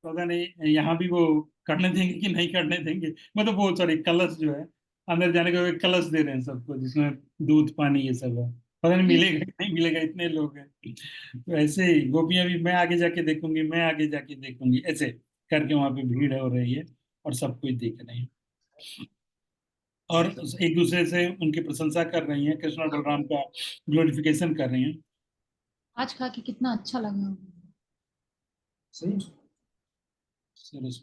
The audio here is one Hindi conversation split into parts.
पता नहीं यहाँ भी वो करने देंगे कि नहीं करने देंगे। मतलब वो सॉरी, कलश जो है, अंदर जाने का वो एक कलश दे रहे हैं सबको, जिसमें दूध पानी ये सब है। पता नहीं जी। मिलेगा कि नहीं मिलेगा, इतने लोग हैं। तो ऐसे ही गोपियां भी, मैं आगे जाके देखूंगी, मैं आगे जाके देखूंगी, ऐसे करके वहां पे भीड़ हो रही है और सब कुछ देख रहे हैं। और एक दूसरे से उनकी प्रशंसा कर रही हैं, कृष्ण और बलराम का ग्लोरिफिकेशन कर रही हैं। आज खा के कितना अच्छा लगा। सरस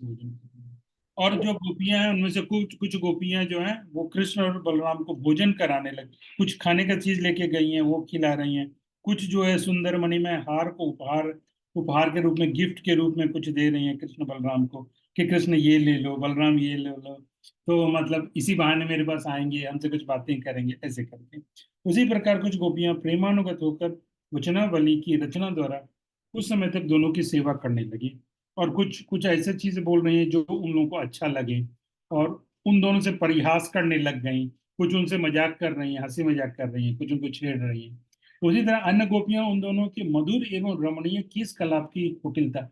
भोजन कर रही हैं। और जो गोपियां हैं उनमें से कुछ कुछ गोपियां जो हैं वो कृष्ण और बलराम को भोजन कराने लगी, कुछ खाने का चीज लेके गई हैं, वो खिला रही हैं। कुछ जो है सुंदर मणि में हार को उपहार उपहार के रूप में, गिफ्ट के रूप में कुछ दे रही हैं कृष्ण बलराम को, कि कृष्ण ये ले लो, बलराम ये ले लो। तो मतलब इसी बहाने मेरे पास आएंगे, हमसे कुछ बातें करेंगे, ऐसे करके। उसी प्रकार कुछ गोपियां प्रेमानुगत होकर वचनावली की रचना द्वारा कुछ समय तक दोनों की सेवा करने लगी। और कुछ कुछ ऐसे चीजें बोल रही हैं जो उन लोगों को अच्छा लगे, और उन दोनों से परिहास करने लग गई। कुछ उनसे मजाक कर रही हैं, हंसी मजाक कर रही हैं, कुछ उनको छेड़ रही हैं। उसी तरह अन्य गोपियां उन दोनों के मधुर एवं रमणीय किस कलाप की कुटिलता।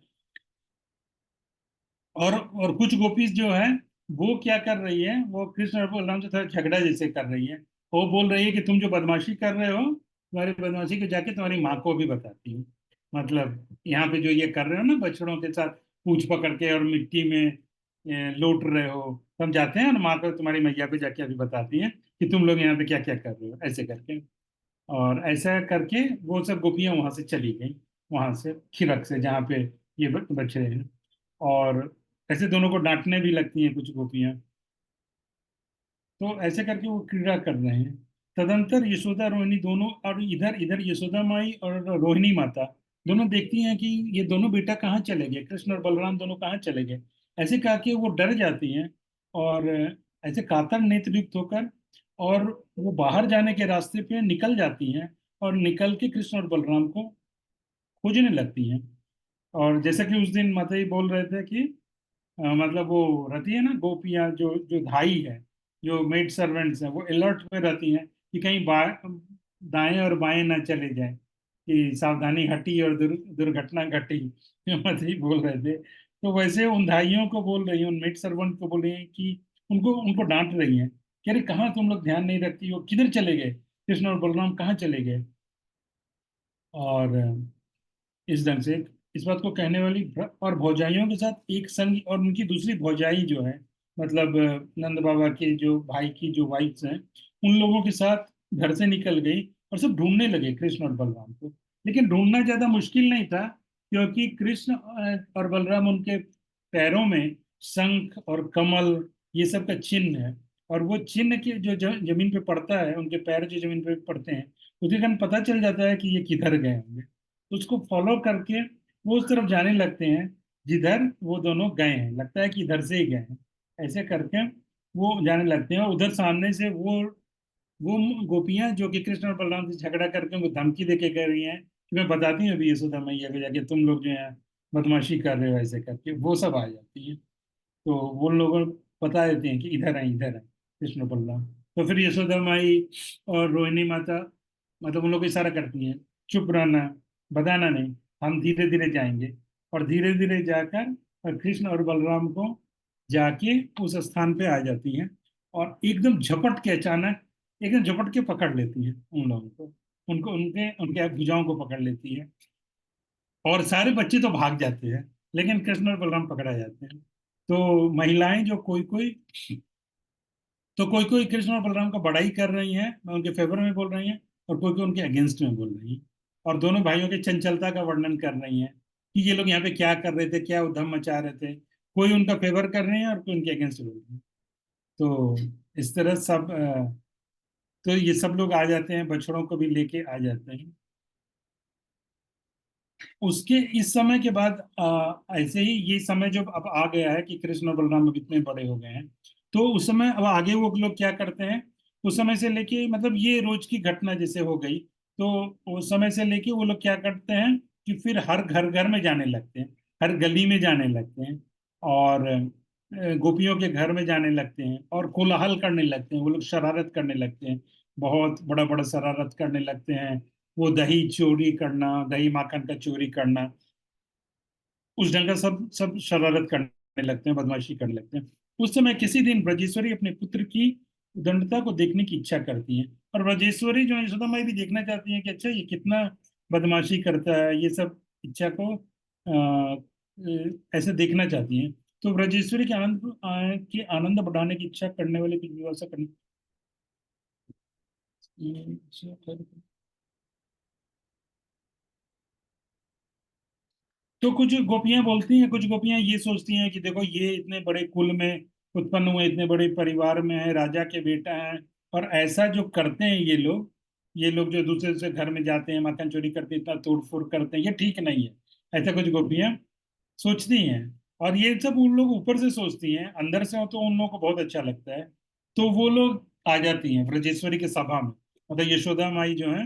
और कुछ गोपीज जो है वो क्या कर रही है, वो कृष्ण और बलराम से थोड़ा झगड़ा जैसे कर रही है। वो बोल रही है कि तुम जो बदमाशी कर रहे हो, तुम्हारी बदमाशी को जाके तुम्हारी माँ को भी बताती हूँ। मतलब यहाँ पे जो ये कर रहे हो ना, बछड़ों के साथ पूंछ पकड़ के और मिट्टी में लौट रहे हो, हम जाते हैं और माँ को, तुम्हारी मैया को जाके अभी बताती हैं कि तुम लोग यहाँ पे क्या क्या कर रहे हो, ऐसे करके। और ऐसा करके वो सब गोपियां वहां से चली गई, वहां से खिरक से, जहाँ पे ये बच्चे हैं। और ऐसे दोनों को डांटने भी लगती हैं कुछ गोपियां। तो ऐसे करके वो क्रीड़ा कर रहे हैं। तदंतर यशोदा रोहिणी दोनों, और इधर इधर यशोदा माई और रोहिणी माता दोनों देखती हैं कि ये दोनों बेटा कहाँ चले गए, कृष्ण और बलराम दोनों कहाँ चले गए। ऐसे कहा कि वो डर जाती हैं, और ऐसे कातर नेत्र युक्त होकर, और वो बाहर जाने के रास्ते पे निकल जाती हैं, और निकल के कृष्ण और बलराम को खोजने लगती हैं। और जैसा कि उस दिन माता जी बोल रहे थे कि मतलब वो रहती है ना गोपियां, जो जो धाई है, जो मेड सर्वेंट्स हैं, वो अलर्ट में रहती हैं कि कहीं दाएं और बाएं ना चले जाए, कि सावधानी हटी और दुर्घटना घटी। मतलब ही बोल रहे थे। तो वैसे उन धाइयों को बोल रही हैं, उन मेड सर्वेंट को बोल रही हैं कि उनको उनको डांट रही हैं कि अरे कहाँ तुम लोग ध्यान नहीं रखती हो, किधर चले गए, कृष्ण और बलराम कहाँ चले गए। और इस ढंग से इस बात को कहने वाली और भौजाइयों के साथ एक संग, और उनकी दूसरी भौजाई जो है, मतलब नंद बाबा के जो भाई की जो वाइफ्स हैं, उन लोगों के साथ घर से निकल गई, और सब ढूंढने लगे कृष्ण और बलराम को। लेकिन ढूंढना ज्यादा मुश्किल नहीं था, क्योंकि कृष्ण और बलराम, उनके पैरों में शंख और कमल ये सब का चिन्ह है। और वो चिन्ह के जो जमीन पे पड़ता है, उनके पैर जो जमीन पे पड़ते हैं, उसके कारण पता चल जाता है कि ये किधर गए होंगे। उसको फॉलो करके वो उस तरफ जाने लगते हैं जिधर वो दोनों गए हैं, लगता है कि इधर से ही गए हैं। ऐसे करके वो जाने लगते हैं, और उधर सामने से वो गोपियां जो कि कृष्ण और बलराम से झगड़ा करके उनको धमकी दे के कह रही हैं कि मैं बताती हूँ अभी यशोदा मैया को जाके, तुम लोग जो है बदमाशी कर रहे हो, ऐसे करके वो सब आ जाती हैं। तो वो लोग बता देते हैं कि इधर है कृष्ण और बलराम। तो फिर यशोदा माई और रोहिणी माता, मतलब उन लोग को इशारा करती हैं, चुप रहना, बताना नहीं, हम धीरे धीरे जाएंगे। और धीरे धीरे जाकर और कृष्ण और बलराम को जाके उस स्थान पे आ जाती हैं, और एकदम झपट के अचानक एकदम झपट के पकड़ लेती हैं उन लोगों को, उनको उनके उनके भुजाओं को पकड़ लेती है। और सारे बच्चे तो भाग जाते हैं, लेकिन कृष्ण और बलराम पकड़ा जाते हैं। तो महिलाएं जो कोई कोई कृष्ण और बलराम का बड़ाई कर रही हैं, उनके फेवर में बोल रही हैं, और कोई कोई उनके अगेंस्ट में बोल रही हैं। और दोनों भाइयों की चंचलता का वर्णन कर रही हैं कि ये लोग यहाँ पे क्या कर रहे थे, क्या उधम मचा रहे थे। कोई उनका फेवर कर रहे हैं और कोई उनके अगेंस्ट बोल रहे हैं। तो इस तरह सब तो ये सब लोग आ जाते हैं, बछड़ों को भी लेके आ जाते हैं। उसके इस समय के बाद ऐसे ही ये समय जो अब आ गया है कि कृष्ण और बलराम अब इतने बड़े हो गए हैं, तो उस समय अब आगे वो लोग क्या करते हैं, उस समय से लेके, मतलब ये रोज की घटना जैसे हो गई, तो उस समय से लेके वो लोग क्या करते हैं कि फिर हर घर घर में जाने लगते हैं, हर गली में जाने लगते हैं, और गोपियों के घर में जाने लगते हैं, और कोलाहल करने लगते हैं, वो लोग शरारत करने लगते हैं, बहुत बड़ा बड़ा शरारत करने लगते हैं। वो दही चोरी करना, दही माखन का चोरी करना, उस ढंग का सब सब शरारत करने लगते हैं, बदमाशी करने लगते हैं। उस समय किसी दिन ब्रजेश्वरी अपने पुत्र की उदंडता को देखने की इच्छा करती हैं, और ब्रजेश्वरी जो है यशोदा माई भी देखना चाहती हैं कि अच्छा ये कितना बदमाशी करता है, ये सब इच्छा को ऐसे देखना चाहती हैं। तो ब्रजेश्वरी के आनंद बढ़ाने की इच्छा करने वाले कुछ व्यवस्था करनी। तो कुछ गोपियां बोलती हैं, कुछ गोपियां ये सोचती हैं कि देखो ये इतने बड़े कुल में उत्पन्न हुए, इतने बड़े परिवार में है, राजा के बेटा हैं, और ऐसा जो करते हैं ये लोग जो दूसरे से घर में जाते हैं, माखन चोरी करते हैं, इतना तोड़ फोड़ करते हैं, ये ठीक नहीं है। ऐसा कुछ गोपियां सोचती हैं। और ये सब उन लोग ऊपर से सोचती हैं, अंदर से हो तो उन लोगों को बहुत अच्छा लगता है। तो वो लोग आ जाती हैं ब्रजेश्वरी के सभा में, मतलब यशोदा माई जो है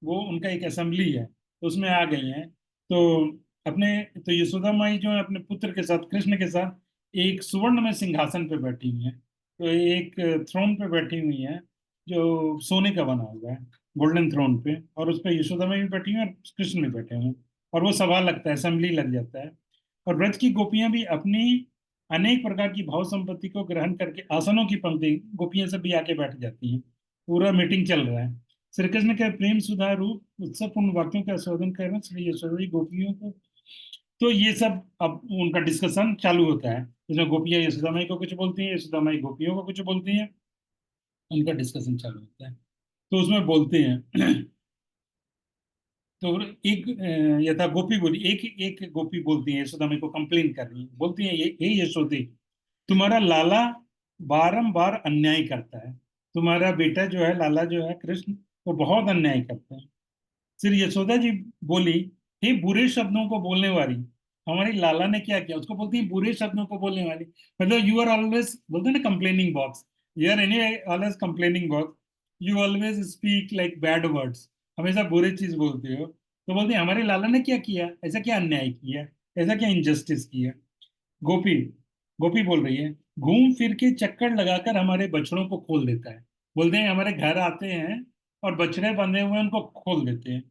वो उनका एक असेंबली है, तो उसमें आ गई हैं। तो अपने तो यशोदा माई जो है अपने पुत्र के साथ, कृष्ण के साथ, एक सुवर्ण में सिंहासन पे बैठी हुई है। तो एक थ्रोन पे बैठी हुई है जो सोने का बना हुआ है, गोल्डन थ्रोन पे, और उस पे यशोदा माई भी बैठी हुई है और कृष्ण भी बैठे हुए हैं। और वो सभा लगता है, असेंबली लग जाता है। और ब्रज की गोपियां भी अपनी अनेक प्रकार की भाव संपत्ति को ग्रहण करके आसनों की पंक्ति गोपियां सब भी आके बैठ जाती हैं। पूरा मीटिंग चल रहा है। श्री कृष्ण के प्रेम सुधा रूप उत्सवपूर्ण वाक्यों का आस्वादन कर रहे हैं श्री यशोदा गोपियों को। तो ये सब अब उनका डिस्कशन चालू होता है, इसमें गोपियां यशोदा माई को कुछ बोलती हैं, यशोदा माई गोपियों को कुछ बोलती हैं, उनका डिस्कशन चालू होता है। तो उसमें बोलते हैं तो एक यथा गोपी बोली, एक एक गोपी बोलती है, यशोदा माई को कंप्लेन कर रही है, बोलती है ये यशोदे, तुम्हारा लाला बारंबार अन्याय करता है। तुम्हारा बेटा जो है, लाला जो है कृष्ण, वो बहुत अन्याय करता है। श्री यशोदा जी बोली, हे बुरे शब्दों को बोलने वाली, हमारी लाला ने क्या किया? उसको बोलती है बुरे शब्दों को बोलने वाली, मतलब यू आर ऑलवेज, बोलते हैं ना complaining box, you are any always complaining box, you always speak like bad words, हमेशा बुरे चीज बोलते हो। तो बोलते हैं हमारे लाला ने क्या किया, ऐसा क्या अन्याय किया, ऐसा क्या इंजस्टिस किया? गोपी गोपी बोल रही है, घूम फिर के चक्कर लगाकर हमारे बछड़ों को खोल देता है। बोलते हैं हमारे घर आते हैं और बछड़े बंधे हुए हैं उनको खोल देते हैं।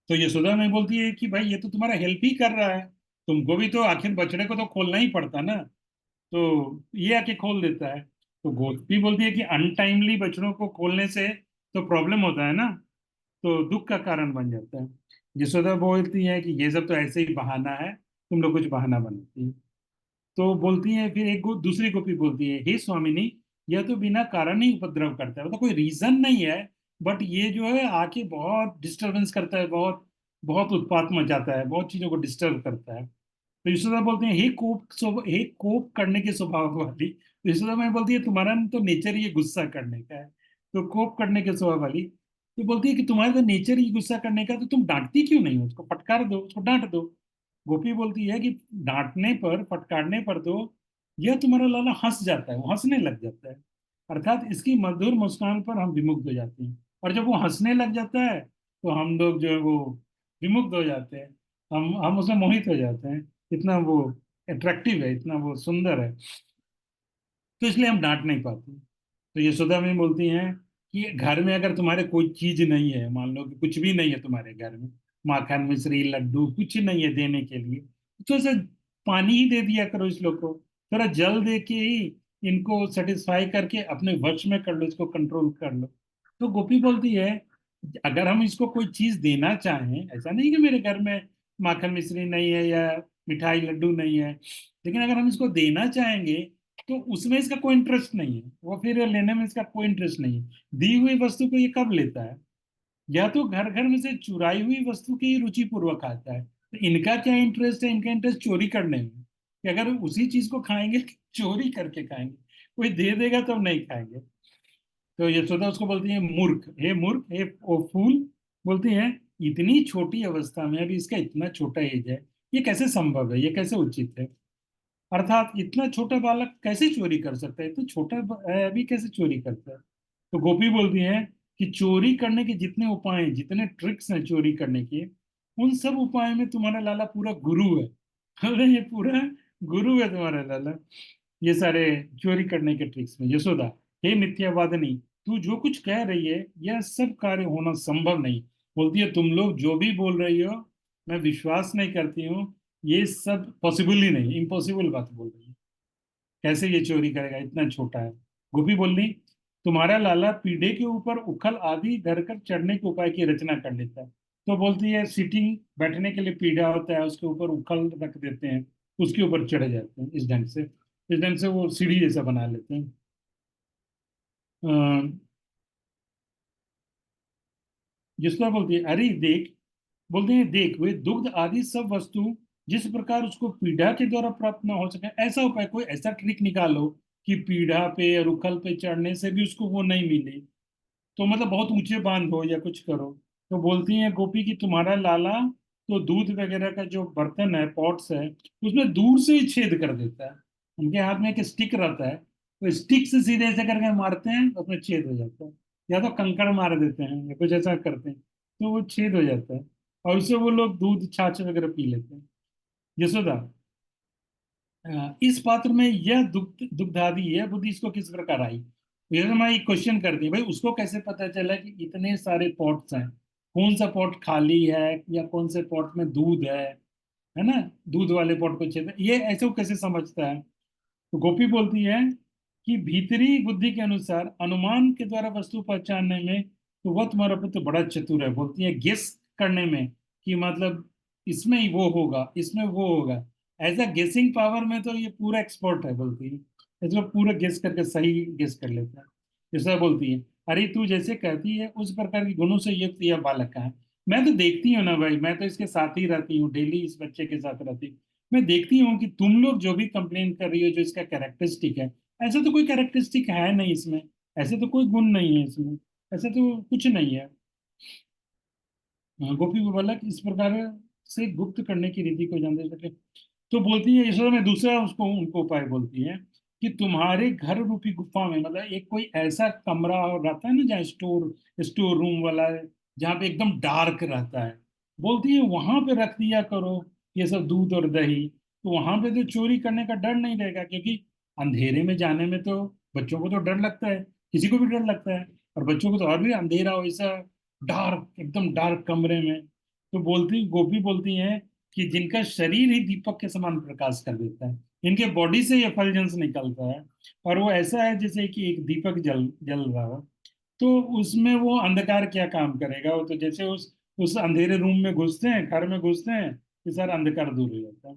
तो यशोदा में बोलती है कि भाई ये तो तुम्हारा हेल्प ही कर रहा है, तुमको भी तो आखिर बछड़े को तो खोलना ही पड़ता ना, तो ये आके खोल देता है। तो गोपी बोलती है कि अनटाइमली बछड़ों को खोलने से तो प्रॉब्लम होता है ना, तो दुख का कारण बन जाता है। यशोदा बोलती है कि ये सब तो ऐसे ही बहाना है, तुम लोग कुछ बहाना बनाती है। तो बोलती है फिर दूसरी गोपी बोलती है, हे स्वामिनी, यह तो बिना कारण ही उपद्रव करता है, मतलब कोई रीजन नहीं है, बट ये जो है आके बहुत डिस्टरबेंस करता है, बहुत बहुत उत्पात मचाता है, बहुत चीजों को डिस्टर्ब करता है। तो यशोदा बोलते हैं, हे कोप करने के स्वभाव वाली। तो यशोदा मैं बोलती है तुम्हारा तो नेचर ही ये गुस्सा करने का है, तो कोप करने के स्वभाव वाली। तो बोलती है कि तुम्हारा तो नेचर ही गुस्सा करने का, तो तुम डांटती क्यों नहीं हो उसको, फटकार दो उसको, डांट दो। गोपी बोलती है कि डांटने पर, फटकारने पर तो यह तुम्हारा लाला हंस जाता है, वो हंसने लग जाता है, अर्थात इसकी मधुर मुस्कान पर हम विमुग्ध हो जाते हैं। और जब वो हंसने लग जाता है तो हम लोग जो है वो विमुग्ध हो जाते हैं, हम उसमें मोहित हो जाते हैं, इतना वो अट्रैक्टिव है, इतना वो सुंदर है। तो इसलिए हम डांट नहीं पाते। तो यशोदा में बोलती हैं कि घर में अगर तुम्हारे कोई चीज नहीं है, मान लो कि कुछ भी नहीं है तुम्हारे घर में, माखन मिश्री लड्डू कुछ नहीं है देने के लिए, तो ऐसे पानी ही दे दिया करो इस लोग को, थोड़ा जल दे के ही इनको सेटिस्फाई करके अपने वश में कर लो, इसको कंट्रोल कर लो। तो गोपी बोलती है अगर हम इसको कोई चीज देना चाहें, ऐसा नहीं कि मेरे घर में माखन मिश्री नहीं है या मिठाई लड्डू नहीं है, लेकिन अगर हम इसको देना चाहेंगे तो उसमें इसका कोई इंटरेस्ट नहीं है, वो फिर लेने में इसका कोई इंटरेस्ट नहीं है। दी हुई वस्तु को ये कब लेता है? या तो घर घर में से चुराई हुई वस्तु की रुचि पूर्वक खाता है। तो इनका क्या इंटरेस्ट है? इनका इंटरेस्ट चोरी करने में, कि अगर उसी चीज को खाएंगे चोरी करके खाएंगे, कोई दे देगा तो हम नहीं खाएंगे। तो यशोदा उसको बोलती है मूर्ख, हे मूर्ख, हे ओ फूल, बोलती है इतनी छोटी अवस्था में, अभी इसका इतना छोटा एज है, ये कैसे संभव है, ये कैसे उचित है? अर्थात इतना छोटा बालक कैसे चोरी कर सकता है, इतना छोटा है अभी कैसे चोरी करता है? तो गोपी बोलती है कि चोरी करने के जितने उपाय हैं, जितने ट्रिक्स हैं चोरी करने के, उन सब उपाय में तुम्हारा लाला पूरा गुरु है। अरे ये पूरा गुरु है तुम्हारा लाला, ये सारे चोरी करने के ट्रिक्स में। यशोदा, हे मिथ्यावादिनी, तू जो कुछ कह रही है यह सब कार्य होना संभव नहीं। बोलती है तुम लोग जो भी बोल रही हो मैं विश्वास नहीं करती हूँ, ये सब पॉसिबल ही नहीं, इम्पॉसिबल बात बोल रही है। कैसे ये चोरी करेगा, इतना छोटा है। गोपी बोल रही, तुम्हारा लाला पीढ़े के ऊपर उखल आदि धरकर चढ़ने के उपाय की रचना कर लेता है। तो बोलती है सिटिंग, बैठने के लिए पीढ़ा होता है, उसके ऊपर उखल रख देते हैं, उसके ऊपर चढ़ जाते हैं इस ढंग से। इस ढंग से वो सीढ़ी जैसा बना लेते हैं। जिसको बोलती है अरे देख, बोलते हैं देख वे दुग्ध आदि सब वस्तु जिस प्रकार उसको पीढ़ा के द्वारा प्राप्त ना हो सके, ऐसा उपाय, कोई ऐसा ट्रिक निकालो कि पीढ़ा पे और उखल पे चढ़ने से भी उसको वो नहीं मिले। तो मतलब बहुत ऊंचे बांधो या कुछ करो। तो बोलती है गोपी कि तुम्हारा लाला तो दूध वगैरह का जो बर्तन है, पॉट्स है, उसमें दूर से ही छेद कर देता है। उनके हाथ में एक स्टिक रहता है, तो स्टिक से सीधे ऐसे करके मारते हैं, उसमें छेद हो जाता है। या तो कंकड़ मार देते हैं या कुछ ऐसा करते हैं, तो वो छेद हो जाता है। और उससे वो लोग दूध छाछ वगैरह पी लेते हैं। यशोदा, इस पात्र में यह दुग्धादि यह बुद्धि इसको किस प्रकार आई? यशोदा एक क्वेश्चन कर दी, भाई उसको कैसे पता चला कि इतने सारे पॉट्स हैं, कौन सा पॉट खाली है या कौन से पॉट में दूध है ना? दूध वाले पॉट को छेद, ये ऐसे वो कैसे समझता है? तो गोपी बोलती है कि भीतरी बुद्धि के अनुसार अनुमान के द्वारा वस्तु पहचानने में तो वह तुम्हारा पुत्र बड़ा चतुर है। बोलती है गेस करने में, कि मतलब इसमें ही वो होगा, इसमें वो होगा, एज अ गेसिंग पावर में तो ये पूरा एक्सपर्ट है। बोलती है इसमें पूरा गेस करके सही गेस कर लेता है। जैसा बोलती है, अरे तू जैसे कहती है उस प्रकार के गुणों से युक्त यह बालक का है। मैं तो देखती हूँ ना भाई, मैं तो इसके साथ ही रहती हूँ, डेली इस बच्चे के साथ रहती हूँ। मैं देखती हूँ कि तुम लोग जो भी कंप्लेन कर रही हो, जो इसका कैरेक्टरिस्टिक है, ऐसा तो कोई कैरेक्टरिस्टिक है नहीं इसमें, ऐसे तो कोई गुण नहीं है इसमें, ऐसे तो कुछ नहीं है। हाँ, गोपी को बोला कि इस प्रकार से गुप्त करने की रीति को जानते थे। तो बोलती है यशोदा में दूसरा उसको उनको उपाय बोलती है कि तुम्हारे घर रूपी गुफा में, मतलब एक कोई ऐसा कमरा रहता है ना जहाँ स्टोर स्टोर रूम वाला है, जहाँ पे एकदम डार्क रहता है। बोलती है वहां पे रख दिया करो ये सब दूध और दही, तो वहां पे तो चोरी करने का डर नहीं रहेगा, क्योंकि अंधेरे में जाने में तो बच्चों को तो डर लगता है, किसी को भी डर लगता है, और बच्चों को तो और भी अंधेरा हो ऐसा डार्क, एकदम डार्क कमरे में। तो बोलती गोपी बोलती है कि जिनका शरीर ही दीपक के समान प्रकाश कर देता है, इनके बॉडी से ये फलजेंस निकलता है, और वो ऐसा है जैसे कि एक दीपक जल जल रहा हो। तो उसमें वो अंधकार क्या काम करेगा? वो तो जैसे उस अंधेरे रूम में घुसते हैं, घर में घुसते हैं, कि सारा अंधकार दूर हो जाता है।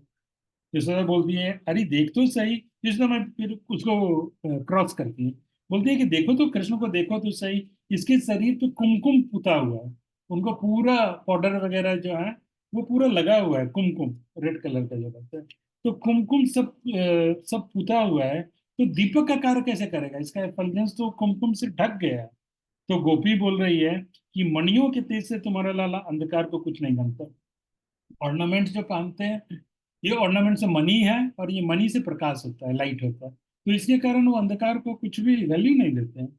यशोदा बोलती है अरे देख तो सही। यशोदा मैं फिर उसको क्रॉस करती है, बोलती है कि देखो तो, कृष्ण को देखो तो सही, इसके शरीर पे कुमकुम पुता हुआ है। उनको पूरा पाउडर वगैरह जो है वो पूरा लगा हुआ है, कुमकुम रेड कलर का जो रहता है। तो कुमकुम सब पुता हुआ है, तो दीपक का कार्य कैसे करेगा? इसका एफल्जेंस तो कुमकुम से ढक गया है। तो गोपी बोल रही है कि मणियों के तेज से तुम्हारा लाला अंधकार को कुछ नहीं जानता। ऑर्नामेंट जो पहनते हैं, ये ऑर्नामेंट से मनी है, और ये मनी से प्रकाश होता है, लाइट होता है, तो इसके कारण वो अंधकार को कुछ भी वैल्यू नहीं देते हैं।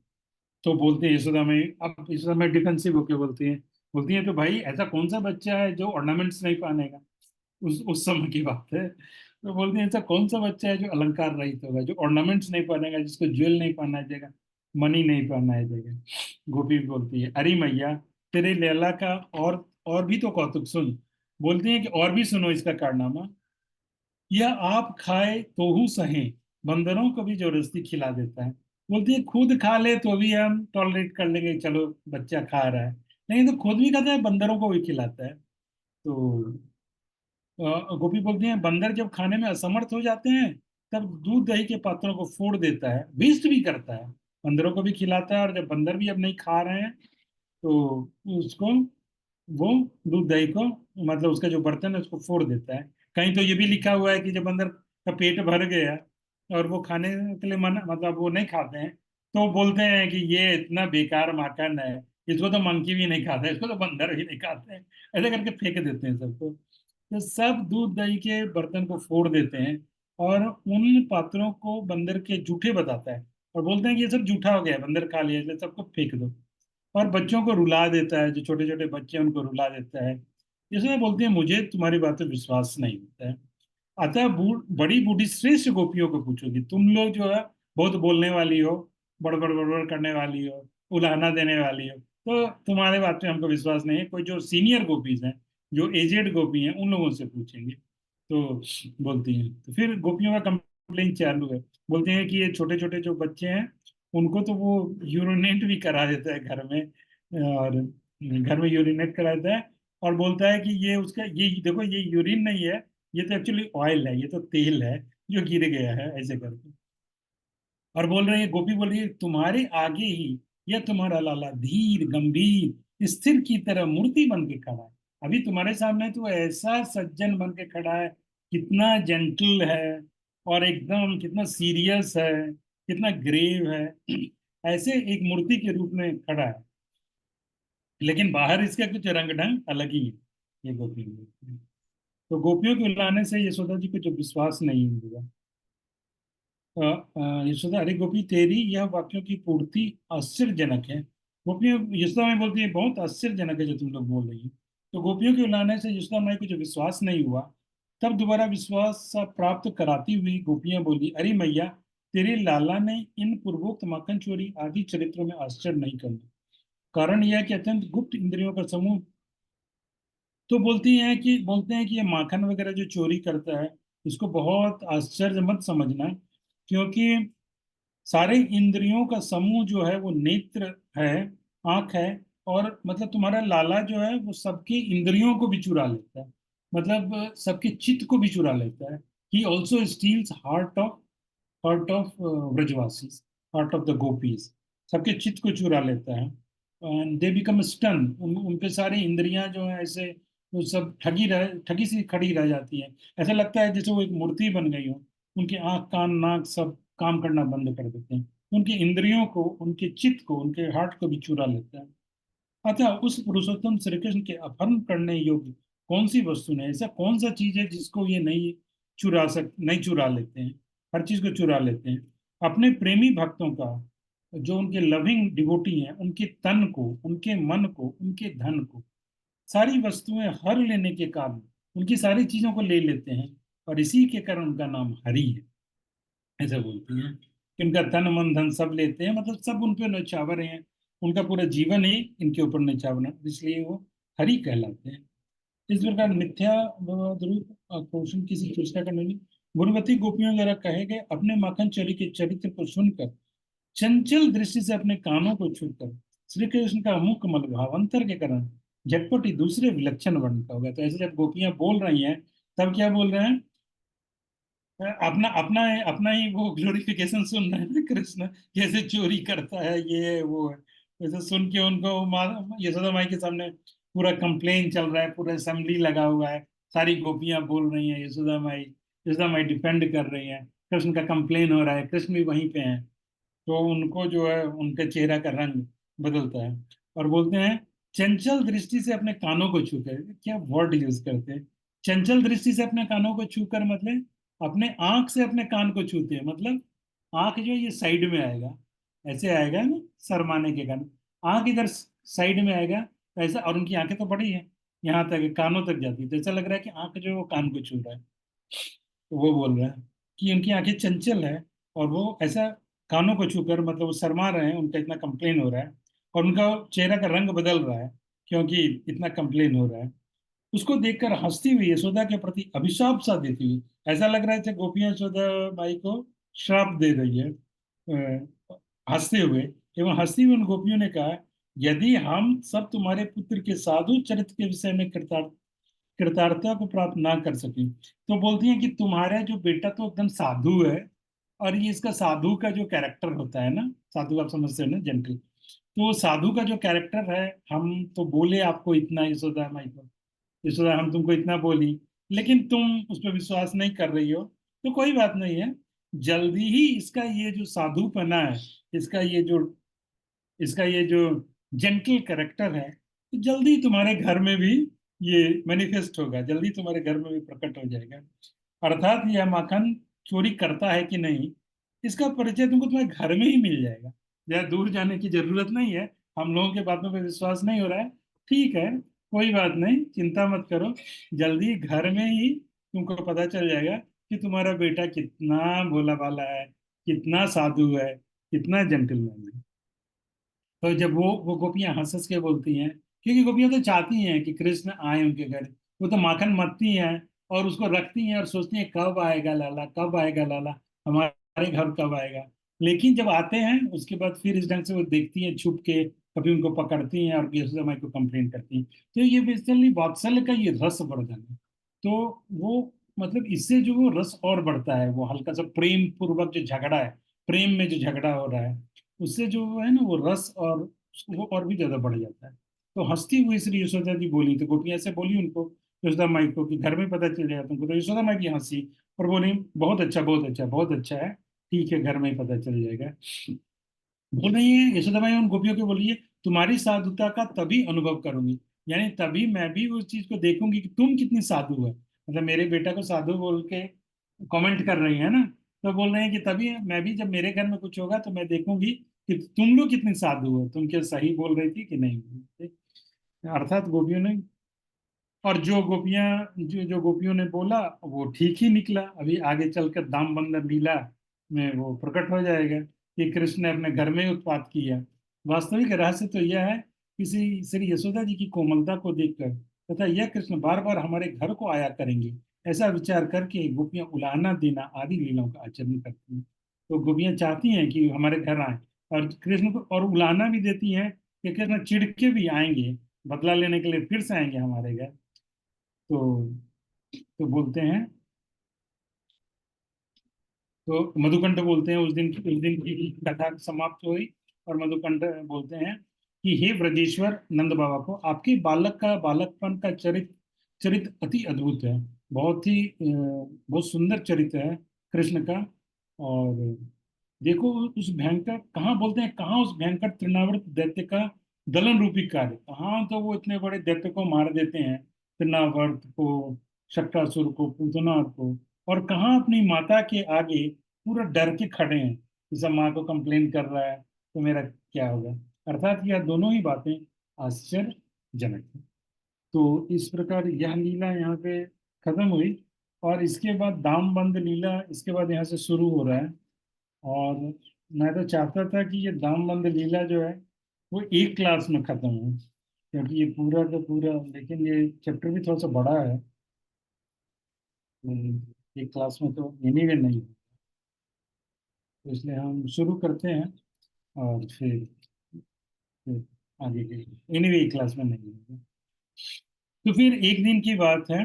तो बोलते हैं यशोदा में, अब यशोदा में डिफेंसिव होके बोलती हैं तो भाई ऐसा कौन सा बच्चा है जो ऑर्नामेंट्स नहीं पहनेगा? उस समय की बात है। तो बोलते हैं ऐसा कौन सा बच्चा है जो अलंकार रहित होगा, जो ऑर्नामेंट्स नहीं पहनेगा, जिसको ज्वेल नहीं पहनाया जाएगा, मनी नहीं पहनाया जाएगा? गोपी बोलती है अरे मैया, तेरे लैला का और भी तो कौतुक सुन। बोलती है कि और भी सुनो इसका कारनामा। यह आप खाए तो हूँ सहे, बंदरों को भी जबरदस्ती खिला देता है। बोलती है खुद खा ले तो भी हम टॉलरेट कर लेंगे, चलो बच्चा खा रहा है, नहीं तो खुद भी खाता है, बंदरों को भी खिलाता है। तो गोपी बोलती हैं बंदर जब खाने में असमर्थ हो जाते हैं, तब दूध दही के पात्रों को फोड़ देता है, वेस्ट भी करता है, बंदरों को भी खिलाता है, और जब बंदर भी अब नहीं खा रहे हैं, तो उसको वो दूध दही को, मतलब उसका जो बर्तन है उसको फोड़ देता है। कहीं तो ये भी लिखा हुआ है कि जब बंदर का पेट भर गया और वो खाने के लिए मन, मतलब वो नहीं खाते हैं, तो बोलते हैं कि ये इतना बेकार माखन है, इसको तो मंकी भी नहीं खाता, इसको तो बंदर भी नहीं खाते हैं, ऐसे करके फेंक देते हैं सबको। तो सब दूध दही के बर्तन को फोड़ देते हैं, और उन पात्रों को बंदर के जूठे बताता है, और बोलते हैं कि ये सब जूठा हो गया है, बंदर खा लिया, इसलिए सबको फेंक दो। और बच्चों को रुला देता है, जो छोटे छोटे बच्चे हैं उनको रुला देता है। इसमें बोलते हैं मुझे तुम्हारी बात पे विश्वास नहीं होता है, अतः बड़ी बूढ़ी श्रेष्ठ गोपियों को पूछोगी, तुम लोग जो है बहुत बोलने वाली हो, बड़बड़ बड़बड़ करने वाली हो, उलाहना देने वाली हो, तो तुम्हारे बात पे हमको विश्वास नहीं है, कोई जो सीनियर गोपीज हैं, जो एजेड गोपी हैं, उन लोगों से पूछेंगे। तो बोलती हैं, तो फिर गोपियों का कंप्लेन चालू है। बोलते हैं कि ये छोटे छोटे जो बच्चे हैं उनको तो वो यूरिनेट भी करा देता है घर में, और घर में यूरिनेट करा देता है, और बोलता है कि ये उसका ये देखो ये यूरिन नहीं है, ये तो एक्चुअली ऑयल है, ये तो तेल है जो गिर गया है, ऐसे करके। और बोल रही है, गोपी बोल रही है, तुम्हारे आगे ही यह तुम्हारा लाला धीर गंभीर स्थिर की तरह मूर्ति बन के खड़ा है। अभी तुम्हारे सामने तो ऐसा सज्जन बन के खड़ा है, कितना जेंटल है, और एकदम कितना सीरियस है, कितना ग्रेव है, ऐसे एक मूर्ति के रूप में खड़ा है। लेकिन बाहर इसका कुछ रंग ढंग अलग ही है, ये गोपी में। तो गोपियों को लाने से यशोदा जी को जो विश्वास नहीं हुआ। यशोदा, अरे गोपी तेरी यह वाक्यों की पूर्ति आश्चर्यजनक है। गोपियों, यशोदा माई बोलती है बहुत आश्चर्यजनक है जो तुम लोग बोल रही हो। तो गोपियों के लाने से यशोदा माई को जो विश्वास नहीं हुआ, तब दोबारा विश्वास सा प्राप्त कराती हुई गोपियां बोली, अरे मैया, तेरे लाला ने इन पूर्वोक्त माखन चोरी आदि चरित्रों में आश्चर्य नहीं करना। कारण यह है कि अत्यंत गुप्त इंद्रियों का समूह। तो बोलते हैं कि ये माखन वगैरह जो चोरी करता है, इसको बहुत आश्चर्य मत समझना, क्योंकि सारे इंद्रियों का समूह जो है वो नेत्र है, आंख है। और मतलब तुम्हारा लाला जो है वो सबकी इंद्रियों को भी चुरा लेता है, मतलब सबके चित्त को भी चुरा लेता है। He also steals heart of Brajvasi, heart of the gopis. सबके चित्त को चुरा लेता है, एंड दे बिकम स्टन। उनके सारे इंद्रियां जो है ऐसे, वो सब ठगी सी खड़ी रह जाती है। ऐसा लगता है जैसे वो एक मूर्ति बन गई हो। उनके आंख कान नाक सब काम करना बंद कर देते हैं। उनकी इंद्रियों को, उनके चित्त को, उनके हार्ट को भी चुरा लेता है। अतः उस पुरुषोत्तम श्री कृष्ण के अपहरण करने योग्य कौन सी वस्तु है, ऐसा कौन सा चीज है जिसको ये नहीं चुरा लेते हैं। हर चीज को चुरा लेते हैं। अपने प्रेमी भक्तों का, जो उनके लविंग डिवोटी हैं, उनके तन को, उनके मन को, उनके धन को, सारी वस्तुएं हर लेने के कारण उनकी सारी चीजों को ले लेते हैं, और इसी के कारण उनका नाम हरि है। ऐसा बोलती हैं कि उनका तन मन धन सब लेते हैं, मतलब सब उन पे न्यौछावर हैं। उनका पूरा जीवन ही इनके ऊपर न्यौछावर है, इसलिए वो हरि कहलाते हैं। इस प्रकार मिथ्या रूप पोषण किसी चेष्टा करने नहीं। गुणवती गोपियों द्वारा कहे गए अपने माखन चोरी के चरित्र को सुनकर, चंचल दृष्टि से अपने कानों को छूकर, श्री कृष्ण का मुख कमल भावांतर के कारण झटपट ही दूसरे विलक्षण वर्ण का होगा। तो ऐसे जब गोपियां बोल रही हैं, तब क्या बोल रहे हैं? अपना अपना अपना ही वो ग्लोरिफिकेशन सुन रहे हैं ना, कृष्ण कैसे चोरी करता है, ये वो है। वैसे सुन के उनको यशोदा माई के सामने पूरा कंप्लेन चल रहा है, पूरा असेंबली लगा हुआ है, सारी गोपियां बोल रही हैं, यशोदा माई डिफेंड कर रही हैं, कृष्ण का कंप्लेन हो रहा है, कृष्ण भी वहीं पे हैं। तो उनको जो है उनके चेहरा का रंग बदलता है, और बोलते हैं, चंचल दृष्टि से अपने कानों को छूकर, क्या वर्ड यूज करते हैं, चंचल दृष्टि से अपने कानों को छूकर, मतलब अपने आंख से अपने कान को छूते हैं। मतलब आंख जो है ये साइड में आएगा, ऐसे आएगा ना, शरमाने के कारण आंख इधर साइड में आएगा, ऐसा। और उनकी आंखें तो बड़ी है, यहाँ तक कानों तक जाती है, तो ऐसा लग रहा है कि आंख जो है वो कान को छू रहा है। तो वो बोल रहा है कि उनकी आंखें चंचल है, और वो ऐसा कानों को छूकर, मतलब वो शर्मा रहे हैं, उनका इतना कंप्लेन हो रहा है, और उनका चेहरा का रंग बदल रहा है क्योंकि इतना कंप्लेन हो रहा है। उसको देखकर हंसती हुई यशोदा के प्रति अभिशाप सा देती हुई, ऐसा लग रहा है कि गोपियां यशोदा माई को श्राप दे रही है, हंसते हुए। एवं हंसती हुई उन गोपियों ने कहा, यदि हम सब तुम्हारे पुत्र के साधु चरित्र के विषय में कृतार्थता को प्राप्त ना कर सके, तो बोलती हैं कि तुम्हारा जो बेटा तो एकदम साधु है, और ये इसका साधु का जो कैरेक्टर होता है ना, साधु आप समझते हो ना, जेंटल। तो वो साधु का जो कैरेक्टर है, हम तो बोले आपको इतना, यशोदा माई को, यशोदा हम तुमको इतना बोली, लेकिन तुम उस पर विश्वास नहीं कर रही हो, तो कोई बात नहीं है। जल्दी ही इसका ये जो साधुपना है, इसका ये जो इसका ये जो जेंटल कैरेक्टर है, तो जल्दी तुम्हारे घर में भी ये मैनिफेस्ट होगा, जल्दी तुम्हारे घर में भी प्रकट हो जाएगा। अर्थात यह माखन चोरी करता है कि नहीं, इसका परिचय तुमको तुम्हारे घर में ही मिल जाएगा। ज्यादा दूर जाने की जरूरत नहीं है। हम लोगों के बातों पर विश्वास नहीं हो रहा है, ठीक है, कोई बात नहीं, चिंता मत करो। जल्दी घर में ही तुमको पता चल जाएगा कि तुम्हारा बेटा कितना भोला भाला है, कितना साधु है, कितना जेंटलमैन है। तो जब वो गोपियां हंस हंस के बोलती हैं, क्योंकि गोपियां तो चाहती हैं कि कृष्ण आए उनके घर, वो तो माखन मथती हैं, और उसको रखती हैं और सोचती हैं कब आएगा लाला, कब आएगा लाला, हमारे घर कब आएगा। लेकिन जब आते हैं उसके बाद फिर इस ढंग से वो देखती हैं छुप के, कभी उनको पकड़ती हैं और यशोदा माई को कंप्लेन करती हैं। तो ये बेसिकली वात्सल्य का ये रस वर्धन है। तो वो मतलब इससे जो वो रस और बढ़ता है, वो हल्का सा प्रेम पूर्वक जो झगड़ा है, प्रेम में जो झगड़ा हो रहा है, उससे जो है ना वो रस और वो और भी ज्यादा बढ़ जाता है। तो हंसती हुई श्री यशोदा जी बोली, तो गोपियां ऐसे बोली उनको, यशोदा माई को, कि घर में पता चल जाएगा तुमको। तो यशोदा माई भी हंसी और बोली बहुत अच्छा, बहुत अच्छा, बहुत अच्छा है, ठीक है, घर में ही पता चल जाएगा। बोल रही है यशोदा माई उन गोपियों को, बोलिए तुम्हारी साधुता का तभी अनुभव करूंगी, यानी तभी मैं भी उस चीज को देखूंगी कि तुम कितनी साधु है। मतलब मेरे बेटा को साधु बोल के कमेंट कर रही है ना, तो बोल रहे हैं कि तभी मैं भी, जब मेरे घर में कुछ होगा तो मैं देखूंगी कि तुम लोग कितनी साधु हो, तुम क्या सही बोल रही थी कि नहीं बोल रही थी। अर्थात गोपियों ने, और जो गोपियों ने बोला वो ठीक ही निकला। अभी आगे चलकर दाम बंदर लीला में वो प्रकट हो जाएगा कि कृष्ण ने अपने घर में ही उत्पात किया। वास्तविक रहस्य तो यह है, किसी श्री यशोदा जी की कोमलता को देखकर तथा यह कृष्ण बार बार हमारे घर को आया करेंगे, ऐसा विचार करके गोपियां उलाहना देना आदि लीलाओं का आचरण करती हैं। तो गोपियां चाहती हैं कि हमारे घर आए, और कृष्ण को और उलाहना भी देती हैं कि कृष्ण चिढ़ के भी आएंगे, बदला लेने के लिए फिर से आएंगे हमारे घर। तो बोलते हैं, तो मधुकंठ बोलते हैं, उस दिन की कथा समाप्त हुई, और मधुकंठ बोलते हैं कि हे ब्रजेश्वर नंद बाबा को आपके बालक का बालकपन का चरित्र अति अद्भुत है। बहुत सुंदर चरित्र है कृष्ण का। और देखो उस भयंकर, कहाँ बोलते हैं, कहाँ उस भयंकर तृणावर्त दैत्य का दलन रूपी कार्य, कहाँ तो वो इतने बड़े दैत्य को मार देते हैं, तृणावर्त को, शक्रासुर को, पूतना को, और कहाँ अपनी माता के आगे पूरा डर के खड़े हैं, जैसे माँ को कंप्लेन कर रहा है तो मेरा क्या होगा। अर्थात यह दोनों ही बातें आश्चर्यजनक है। तो इस प्रकार यह लीला यहाँ पे खत्म हुई, और इसके बाद दामबंद लीला इसके बाद यहाँ से शुरू हो रहा है। और मैं तो चाहता था कि ये दामबंद लीला जो है वो एक क्लास में खत्म हो, क्योंकि ये पूरा का पूरा, लेकिन ये चैप्टर भी थोड़ा सा बड़ा है। एक क्लास में तो एनीवे नहीं है, तो इसलिए हम शुरू करते हैं, और फिर आगे के एनीवे एक क्लास में नहीं है। तो फिर एक दिन की बात है,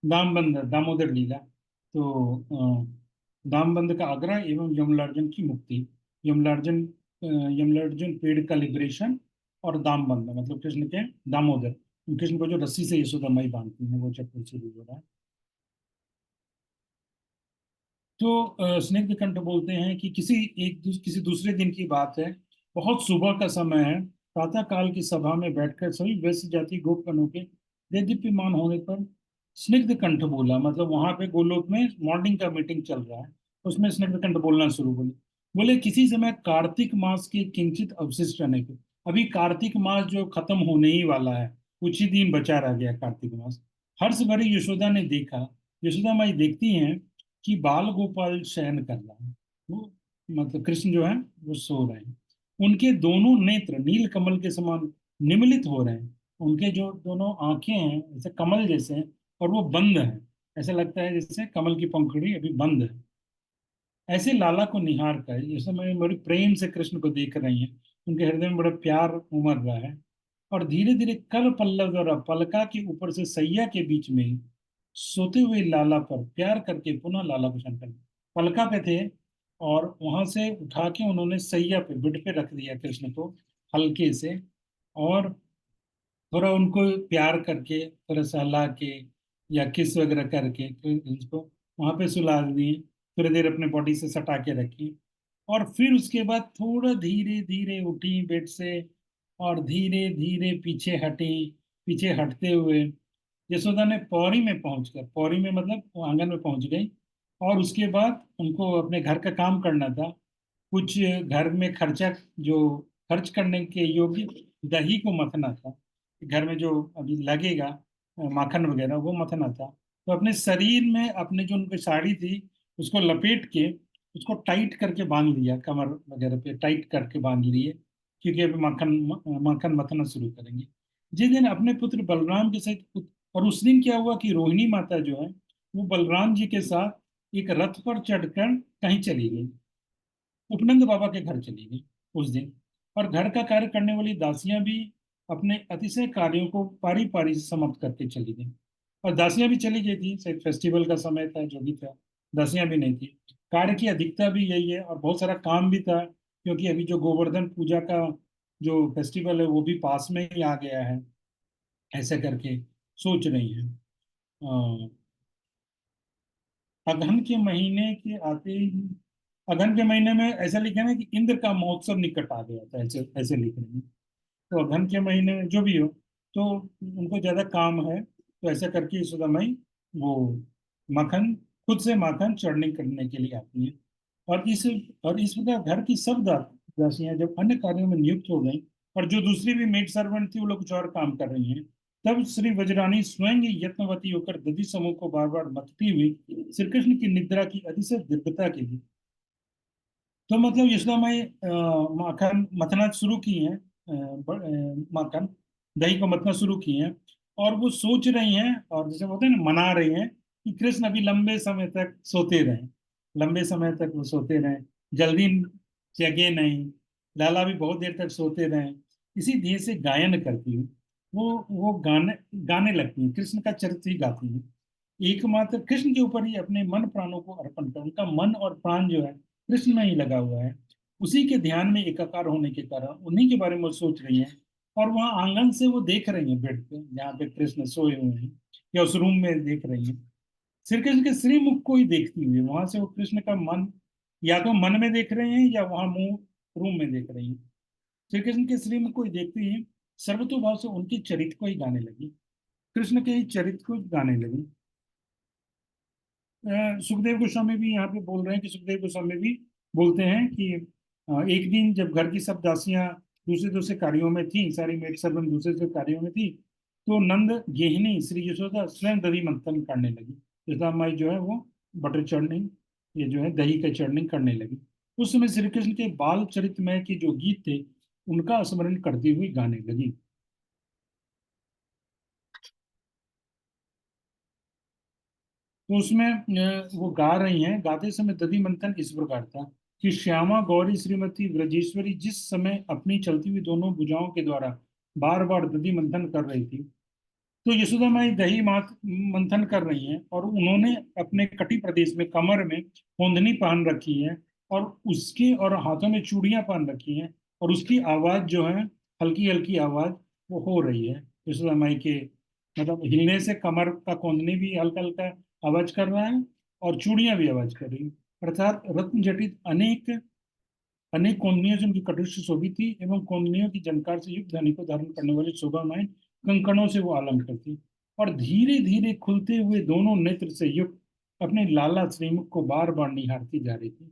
दामबंद दामोदर लीला। तो दामबंद का आग्रह एवं यमलार्जुन की मुक्ति, यमलार्जुन यमलार्जुन पेड़ का लिबरेशन, और दामबंद मतलब कृष्ण के दामोदर, कृष्ण को जो रस्सी से यशोदा माई बांधती हैं, वो चैप्टर शुरू हो रहा है। तो स्निग्धकंठ बोलते हैं कि किसी दूसरे दिन की बात है, बहुत सुबह का समय है, प्रातः काल की सभा में बैठकर सभी वैश्य जाति गोपगणों के देदीप्यमान होने पर स्निग्धकंठ बोला, मतलब वहां पे गोलोक में मॉर्निंग का मीटिंग चल रहा है, उसमें स्निग्धकंठ बोलना शुरू बोले। बोले किसी समय कार्तिक मास के किंचित अवशिष्ट रहने के, अभी कार्तिक मास जो खत्म होने ही वाला है, कुछ ही दिन बचा रह गया कार्तिक मास। हर्ष भरी यशोदा ने देखा, यशोदा माई देखती हैं कि बाल गोपाल शयन कर रहा है, वो मतलब कृष्ण जो है वो सो रहे हैं, उनके दोनों नेत्र नील कमल के समान निमिलित हो रहे हैं, उनके जो दोनों आंखें हैं जैसे कमल जैसे हैं, और वो बंद है, ऐसा लगता है जैसे कमल की पंखुड़ी अभी बंद है। ऐसे लाला को निहार कर ये समय बड़ी प्रेम से कृष्ण को देख रही हैं, उनके हृदय में बड़ा प्यार उमड़ रहा है। और धीरे धीरे कर पल्लव द्वारा पलका के ऊपर से सैया के बीच में ही सोते हुए लाला पर प्यार करके पुनः लाला को शंकर पलका पे थे, और वहां से उठा के उन्होंने सैया पे, बेड पे रख दिया कृष्ण को हल्के से, और थोड़ा उनको प्यार करके, थोड़ा सहला के या किस वगैरह करके उसको वहां पे सुला दिए, थोड़ी देर अपने बॉडी से सटा के रखी, और फिर उसके बाद थोड़ा धीरे धीरे उठी बेड से, और धीरे धीरे पीछे हटी। पीछे हटते हुए यशोदा ने पौड़ी में पहुंचकर, पौड़ी में मतलब वो आंगन में पहुंच गई, और उसके बाद उनको अपने घर का काम करना था, कुछ घर में खर्चा, जो खर्च करने के योग्य दही को मथना था, घर में जो अभी लगेगा माखन वगैरह वो मथना था। तो अपने शरीर में अपने जो उनकी साड़ी थी उसको लपेट के उसको टाइट करके बांध लिया, कमर वगैरह पे टाइट करके बांध लिए, क्योंकि अभी माखन मथना शुरू करेंगे। जिस दिन अपने पुत्र बलराम के सहित और उस दिन क्या हुआ कि रोहिणी माता जो है वो बलराम जी के साथ एक रथ पर चढ़कर कहीं चली गई, उपनंद बाबा के घर चली गई उस दिन। और घर का कार्य करने वाली दासियां भी अपने अतिशय कार्यों को पारी पारी से समाप्त करके चली गई। और दासियां भी चली गई थी, शायद फेस्टिवल का समय था, जो भी था। दासियां भी नहीं थी। कार्य की अधिकता भी यही है, और बहुत सारा काम भी था, क्योंकि अभी जो गोवर्धन पूजा का जो फेस्टिवल है वो भी पास में ही आ गया है। ऐसे करके सोच रही हैं। अगहन के महीने के आते ही, अगहन के महीने में ऐसा लिखा है ना कि इंद्र का महोत्सव निकट आ गया था, ऐसे ऐसे लिख रहे हैं। तो अगहन के महीने में जो भी हो, तो उनको ज्यादा काम है, तो ऐसा करके यशोदा माई वो माखन, खुद से माखन चढ़नी करने के लिए आती है। और इस प्रकार घर की सब दासियां जब अन्य कार्यों में नियुक्त हो गई, और जो दूसरी भी मेड सर्वेंट थी वो लोग कुछ और काम कर रही हैं, तब श्री वज्रानी स्वयं ही यत्नवती होकर दधि समूह को बार बार मतती हुई श्री कृष्ण की निद्रा की अतिशय दीर्घता के लिए। तो मतलब यशोदा माई माखन मथना शुरू की हैं, माखन दही को मथना शुरू की हैं। और वो सोच रही हैं, और जैसे बोलते हैं ना, मना रही हैं कि कृष्ण अभी लंबे समय तक सोते रहें, लंबे समय तक वो सोते रहें, जल्दी जगे नहीं, लाला भी बहुत देर तक सोते रहें। इसी ध्येय से गायन करती हूँ। वो गाने गाने लगती हैं, कृष्ण का चरित्र ही गाती हैं। एकमात्र कृष्ण के ऊपर ही अपने मन प्राणों को अर्पण कर, उनका मन और प्राण जो है कृष्ण में ही लगा हुआ है। उसी के ध्यान में एकाकार होने के कारण उन्हीं के बारे में वो सोच रही हैं। और वहां आंगन से वो देख रही हैं, बेड पे जहाँ पे कृष्ण सोए हुए हैं, या उस रूम में देख रही हैं, श्री कृष्ण के श्रीमुख को ही देखती हुई। वहां से वो कृष्ण का मन, या तो मन में देख रहे हैं या वहां मुंह रूम में देख रही हैं। श्री कृष्ण के श्रीमुख को ही देखती ही सर्वतोभाव से उनके चरित्र को ही गाने लगी, कृष्ण के ही चरित्र को गाने लगी। सुखदेव गोस्वामी भी यहाँ पे बोल रहे हैं कि सुखदेव गोस्वामी भी बोलते हैं कि एक दिन जब घर की सब दासियां दूसरे दूसरे कार्यों में थी, सारी मेड सर्वेंट दूसरे दूसरे कार्यों में थी, तो नंद गेहिनी श्री यशोदा स्वयं दही मंथन करने लगी। यशोदा माई जो है वो बटर चढ़निंग, ये जो है दही का चढ़निंग करने लगी। उस समय श्री कृष्ण के बाल चरितमय के जो गीत थे उनका स्मरण करती हुई गाने लगी। तो उसमें वो गा रही हैं, गाते समय दधि मंथन इस प्रकार था कि श्यामा गौरी श्रीमती ब्रजेश्वरी जिस समय अपनी चलती हुई दोनों भुजाओं के द्वारा बार बार दधि मंथन कर रही थी, तो यशोदा माई दही मात मंथन कर रही हैं, और उन्होंने अपने कटी प्रदेश में कमर में कोंदनी पहन रखी है, और उसके और हाथों में चूड़ियां पहन रखी हैं, और उसकी आवाज जो है, हल्की हल्की आवाज वो हो रही है यशोदा माई के, मतलब हिलने से कमर का कोंदनी भी हल्का हल्का आवाज कर रहा है, और चूड़ियां भी आवाज कर रही हैं। अर्थात रत्न जटित अनेक अनेक कोंदनियों से उनकी कटुष्ट शोभित थी, एवं कोंदनियों की झनकार से युक्त धनी को धारण करने वाली शोभामाएं कंकणों से वो अलंकृत थी। और धीरे धीरे खुलते हुए दोनों नेत्र से युक्त अपने लाला श्रीमुख को बार बार निहारती जा रही थी,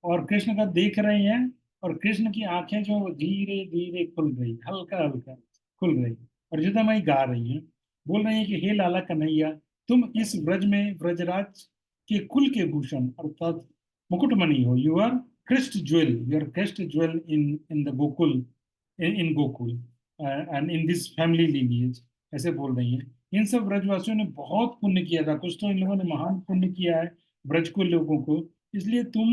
और कृष्ण का देख रही हैं। और कृष्ण की आंखें जो वो धीरे धीरे खुल रही, हल्का हल्का खुल रही, और यशोदामाई गा रही हैं, बोल रही हैं कि हे लाला कन्हैया, तुम इस ब्रज में ब्रजराज के कुल के भूषण अर्थात मुकुटमणि हो। You are crest jewel, your crest jewel in the Gokul, in Gokul, and in this family lineage, ऐसे बोल रही हैं। इन सब ब्रजवासियों ने बहुत पुण्य किया था, कुछ तो इन लोगों ने महान पुण्य किया है ब्रज को लोगों को, इसलिए तुम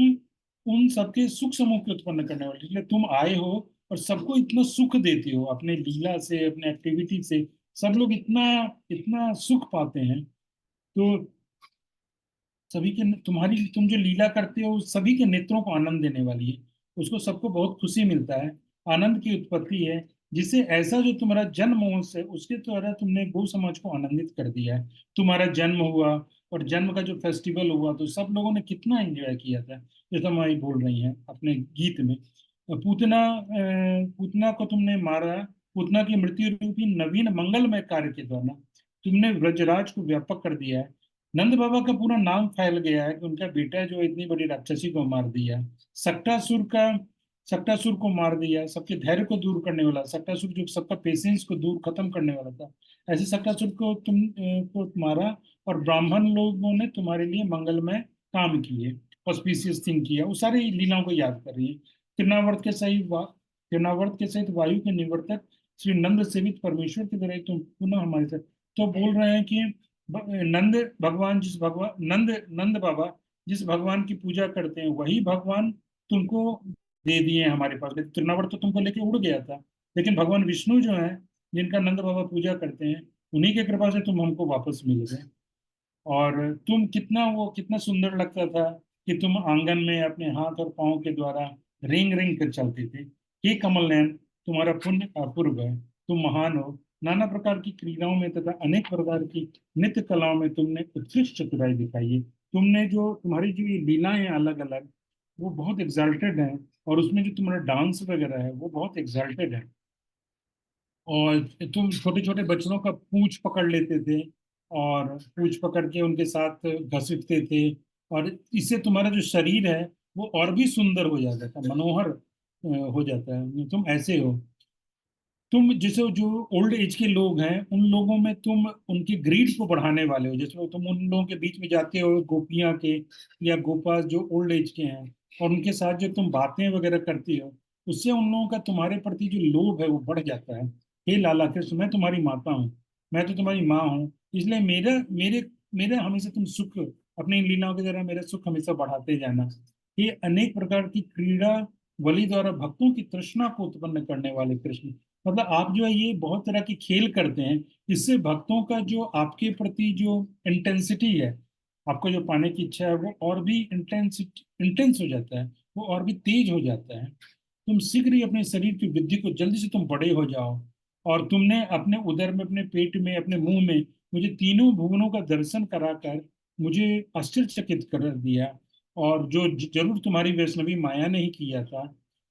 उन सबके सुख समूह के उत्पन्न करने वाले, इसलिए तुम आए हो और सबको इतना सुख देते हो अपने लीला से, अपने एक्टिविटी से। सब लोग इतना इतना सुख पाते हैं। तो सभी के, तुम्हारी तुम जो लीला करते हो सभी के नेत्रों को आनंद देने वाली है, उसको सबको बहुत खुशी मिलता है, आनंद की उत्पत्ति है। जिससे ऐसा जो तुम्हारा जन्म हो से उसके द्वारा तुमने गौ समाज को आनंदित कर दिया है। तुम्हारा जन्म हुआ, और जन्म का जो फेस्टिवल हुआ तो सब लोगों ने कितना एंजॉय किया था। जैसा माई बोल रही हैं अपने गीत में, पूतना को तुमने मारा, पूतना की मृत्यु रूपी नवीन मंगलमय कार्य के द्वारा तुमने ब्रजराज को व्यापक कर दिया है। नंद बाबा का पूरा नाम फैल गया है कि उनका बेटा जो इतनी बड़ी राक्षसी को मार दिया, सक्टासुर का सक्टासुर को मार दिया, सबके धैर्य को दूर करने वाला सक्टासुर, जो सबका पेशेंस को दूर खत्म करने वाला था, ऐसे सक्टासुर को को मारा। और ब्राह्मण लोगों ने तुम्हारे लिए मंगलमय काम किए, ऑस्पिशियस थिंग किया, वो सारी लीलाओं को याद कर रही है। तिरनावर्त के सहित वायु के निवर्तक श्री नंद सेवित परमेश्वर की तरह तुम पुनः हमारे साथ। तो बोल रहे हैं कि नंद भगवान जिस भगवान नंद नंद बाबा जिस भगवान की पूजा करते हैं वही भगवान तुमको दे दिए हैं हमारे पास। लेकिन तृणावर्त तो तुमको लेके उड़ गया था, लेकिन भगवान विष्णु जो है, जिनका नंद बाबा पूजा करते हैं, उन्हीं के कृपा से तुम हमको वापस मिल गए। और तुम कितना, वो कितना सुंदर लगता था कि तुम आंगन में अपने हाथ और पांव के द्वारा रेंग रेंग कर चलते थे। हे कमल नयन, तुम्हारा पुण्य अपूर्व है, तुम महान हो। नाना प्रकार की क्रीड़ाओं में तथा अनेक प्रकार की नित्य कलाओं में तुमने उत्कृष्ट चतुराई दिखाई है। तुमने जो, तुम्हारी जो ये लीलाएं हैं अलग अलग, वो बहुत एग्जाल्टेड है। और उसमें जो तुम्हारा डांस वगैरह है वो बहुत एग्जाल्टेड है। और तुम छोटे छोटे बच्चों का पूंछ पकड़ लेते थे, और पूंछ पकड़ के उनके साथ घसीटते थे। और इससे तुम्हारा जो शरीर है वो और भी सुंदर हो जाता था, मनोहर हो जाता है। तुम ऐसे हो। तुम जैसे जो ओल्ड एज के लोग हैं उन लोगों में तुम उनकी ग्रीड को बढ़ाने वाले हो। जैसे तुम उन लोगों के बीच में जाते हो, गोपियां के या गोपाल जो ओल्ड एज के हैं, और उनके साथ जो तुम बातें वगैरह करती हो, उससे उन लोगों का तुम्हारे प्रति जो लोभ है वो बढ़ जाता है। हे लाला कृष्ण, मैं तुम्हारी माता हूँ, मैं तो तुम्हारी माँ हूँ, इसलिए मेरे मेरे मेरे हमेशा तुम सुख, अपनी इन लीलाओं के द्वारा मेरा सुख हमेशा बढ़ाते जाना। ये अनेक प्रकार की क्रीड़ा बलि द्वारा भक्तों की तृष्णा को उत्पन्न करने वाले कृष्ण। मतलब आप जो है ये बहुत तरह की खेल करते हैं, इससे भक्तों का जो आपके प्रति जो इंटेंसिटी है, आपको जो पाने की इच्छा है, वो और भी इंटेंस हो जाता है, वो और भी तेज हो जाता है। तुम शीघ्र ही अपने शरीर की वृद्धि को, जल्दी से तुम बड़े हो जाओ। और तुमने अपने उदर में, अपने पेट में, अपने मुंह में मुझे तीनों भुवनों का दर्शन कराकर मुझे आश्चर्यचकित कर दिया। और जो जरूर तुम्हारी वैष्णवी माया ने ही किया था।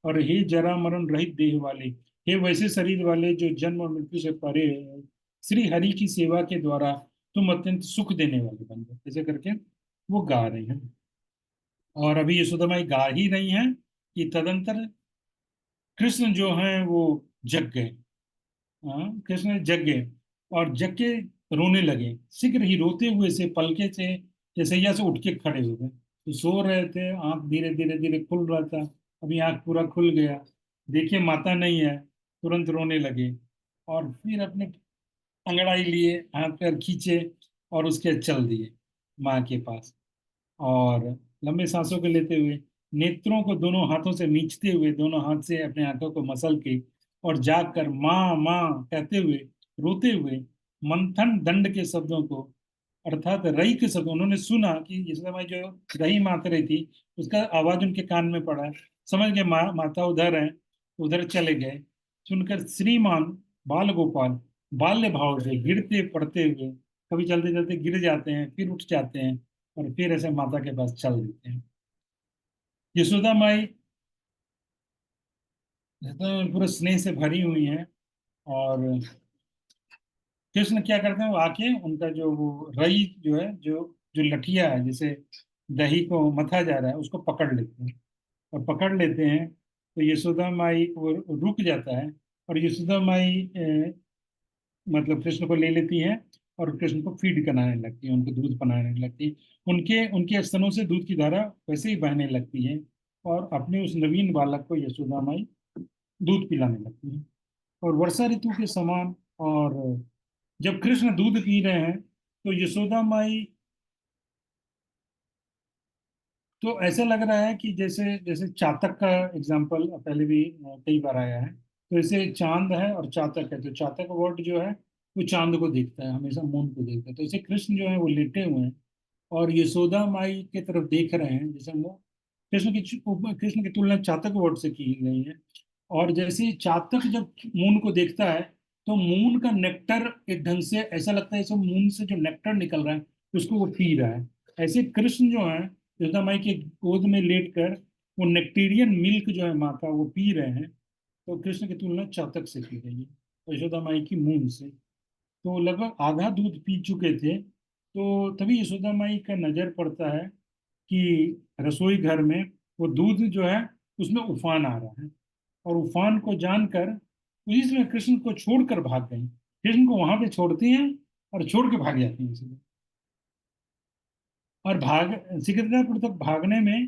और हे जरा मरण रहित देह वाले, हे वैसे शरीर वाले जो जन्म और मृत्यु से परे है, श्री हरि की सेवा के द्वारा तुम अत्यंत सुख देने वाले बन गए। ऐसे करके वो गा रहे हैं। और अभी यशोदा माई गा ही रही हैं कि तदंतर कृष्ण जो हैं वो जग गए। हाँ, कृष्ण जग गए और जग के रोने लगे। शीघ्र ही रोते हुए से पलके से जसैया से उठ के खड़े हो गए। तो सो रहे थे, आंख धीरे धीरे धीरे खुल रहा था, अभी आंख पूरा खुल गया, देखिए माता नहीं है, तुरंत रोने लगे। और फिर अपने अंगड़ाई लिए, हाथ पैर खींचे, और उसके चल दिए माँ के पास। और लंबे सांसों को लेते हुए, नेत्रों को दोनों हाथों से मींचते हुए, दोनों हाथ से अपने आंखों को मसल के, और जाग कर माँ माँ कहते हुए, रोते हुए, मंथन दंड के शब्दों को, अर्थात रई के शब्द उन्होंने सुना कि इस समय जो रही मात रही थी, उसका आवाज उनके कान में पड़ा। समझ गए माता उधर है, उधर चले गए। सुनकर श्रीमान बाल गोपाल बाल्य भाव से गिरते पड़ते हुए, कभी चलते चलते गिर जाते हैं, फिर उठ जाते हैं, और फिर ऐसे माता के पास चल देते हैं। यशोदा माई पूरे स्नेह से भरी हुई हैं। और कृष्ण क्या करते हैं, वो आके उनका जो वो रई जो है, जो जो लठिया है जिसे दही को मथा जा रहा है, उसको पकड़ लेते हैं। और पकड़ लेते हैं तो यशोदा माई वो रुक जाता है। और यशोदा माई मतलब कृष्ण को ले लेती हैं, और कृष्ण को फीड कराने लगती है, उनको दूध पिलाने लगती है। उनके उनके स्तनों से दूध की धारा वैसे ही बहने लगती है। और अपने उस नवीन बालक को यशोदा माई दूध पिलाने लगती है। और वर्षा ऋतु के समान, और जब कृष्ण दूध पी रहे हैं तो यशोदा माई, तो ऐसा लग रहा है कि जैसे जैसे चातक का एग्जाम्पल पहले भी कई बार आया है। तो जैसे चांद है और चातक है, तो चातक वर्ड जो है वो चांद को देखता है, हमेशा मून को देखता है। तो जैसे कृष्ण जो है वो लेटे हुए हैं और यशोदा माई की तरफ देख रहे हैं, जैसे वो कृष्ण की तुलना चातक वर्ड से की गई है। और जैसे चातक जब मून को देखता है, तो मून का नेक्टर एक ढंग से ऐसा लगता है जैसे मून से जो नेक्टर निकल रहा है उसको वो पी रहा है। ऐसे कृष्ण जो है यशोदा माई के गोद में लेटकर वो नेक्टेरियन मिल्क जो है माँ का वो पी रहे हैं। तो कृष्ण की तुलना चातक से की गई है, और यशोदा माई की मून से। तो लगभग आधा दूध पी चुके थे, तो तभी यशोदा माई का नजर पड़ता है कि रसोई घर में वो दूध जो है उसमें उफान आ रहा है। और उफान को जानकर उसी समय कृष्ण को छोड़कर भाग गई। कृष्ण को वहां पे छोड़ती हैं और छोड़ के भाग जाती हैं इसलिए। और भाग सिकंदरापुर तक भागने में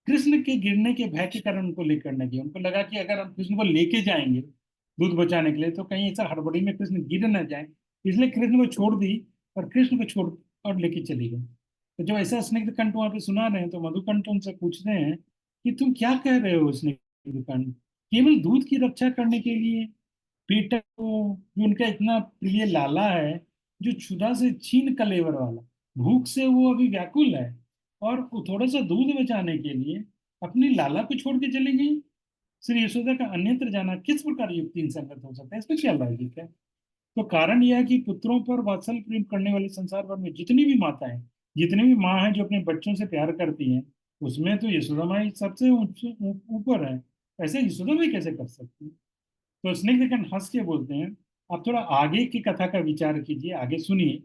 कृष्ण के गिरने के भय के कारण उनको लेकर न गए। उनको लगा कि अगर हम कृष्ण को लेके जाएंगे दूध बचाने के लिए, तो कहीं ऐसा हड़बड़ी में कृष्ण गिर न जाए, इसलिए कृष्ण को छोड़ दी। और कृष्ण को छोड़ और लेके चली गई। तो जो ऐसा स्निग्ध कंठ वहां पे सुना रहे हैं, तो मधुकंठ उनसे पूछते हैं कि तुम क्या कह रहे हो स्निग्ध कंठ, केवल दूध की रक्षा करने के लिए बेटा को, जो उनका इतना प्रिय लाला है, जो क्षुधा से छीन कलेवर वाला, भूख से वो अभी व्याकुल है, और वो थोड़ा सा दूध बचाने के लिए अपनी लाला को छोड़ के चली गई। श्री यशोदा का अन्यत्र जाना किस प्रकार युक्ति संगत हो सकता है, इसमें क्या लॉजिक है? तो कारण यह है कि पुत्रों पर वात्सल्य प्रेम करने वाले संसार भर में जितनी भी माताएं, जितनी भी माँ हैं जो अपने बच्चों से प्यार करती हैं, उसमें तो यशोदा माई सबसे ऊपर है। ऐसे यशोदा माई कैसे कर सकती है? तो स्निग्धकंठ हंस के बोलते हैं, आप थोड़ा आगे की कथा का विचार कीजिए, आगे सुनिए।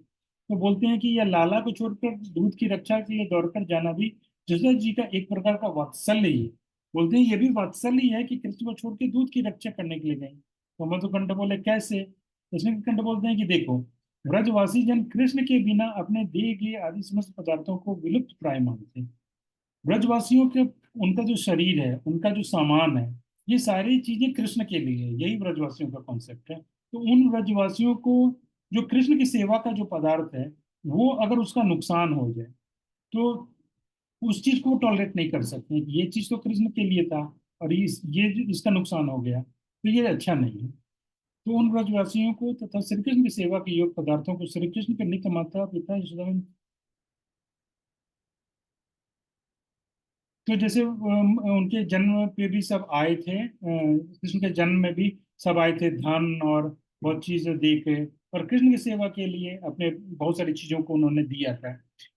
तो बोलते हैं कि यह लाला को छोड़कर दूध की रक्षा के लिए दौड़कर जाना भी जसोदा जी का एक प्रकार का वात्सल्य ही है। बोलते हैं ये भी वात्सल्य ही है कि कृष्ण को छोड़ के दूध की रक्षा करने के लिए गए। तो मधुकंठ बोले कैसे? तो स्निग्धकंठ बोलते हैं कि देखो, ब्रजवासी जन कृष्ण के बिना अपने दिए गए आदि समस्त पदार्थों को विलुप्त प्राय मानते हैं। ब्रजवासियों के, उनका जो शरीर है, उनका जो सामान है, ये सारी चीजें कृष्ण के लिए है, यही ब्रजवासियों का कॉन्सेप्ट है। तो उन ब्रजवासियों को जो कृष्ण की सेवा का जो पदार्थ है, वो अगर उसका नुकसान हो जाए, तो उस चीज को टॉलरेट नहीं कर सकते हैं कि ये चीज तो कृष्ण के लिए था, और इसका नुकसान हो गया, तो ये अच्छा नहीं है। तो उन ब्रजवासियों को तथा श्री कृष्ण की सेवा के योग पदार्थों को श्री कृष्ण के नित्य माता पिता यशोदा, तो जैसे उनके जन्म पे भी सब आए थे, कृष्ण के जन्म में भी सब आए थे, धन और बहुत चीजें दे के, और कृष्ण की सेवा के लिए अपने बहुत सारी चीजों को उन्होंने दिया था।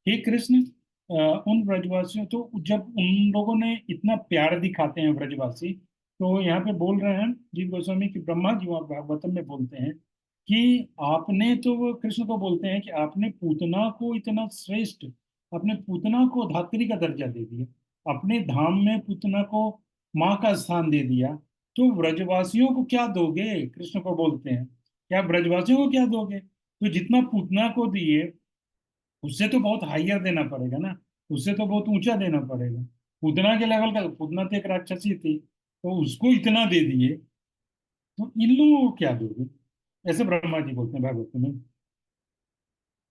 हे कृष्ण, उन ब्रजवासियों, तो जब उन लोगों ने इतना प्यार दिखाते हैं ब्रजवासी, तो यहाँ पे बोल रहे हैं जीव गोस्वामी की, ब्रह्मा जी वहाँ भागवतम में बोलते हैं कि आपने, तो वो कृष्ण को बोलते हैं कि आपने पूतना को इतना श्रेष्ठ, अपने पूतना को धात्री का दर्जा दे दिया, अपने धाम में पूतना को माँ का स्थान दे दिया, तो ब्रजवासियों को क्या दोगे? कृष्ण को बोलते हैं, क्या ब्रजवासियों को क्या दोगे? तो जितना पूतना को दिए, उससे तो बहुत हाइयर देना पड़ेगा ना, उससे तो बहुत ऊंचा देना पड़ेगा। पूतना के लेवल का, पूतना तो एक राक्षसी थी, तो उसको इतना दे दिए, तो इन लोगों को क्या दोगे? ऐसे ब्रह्मा जी बोलते हैं भागवत में।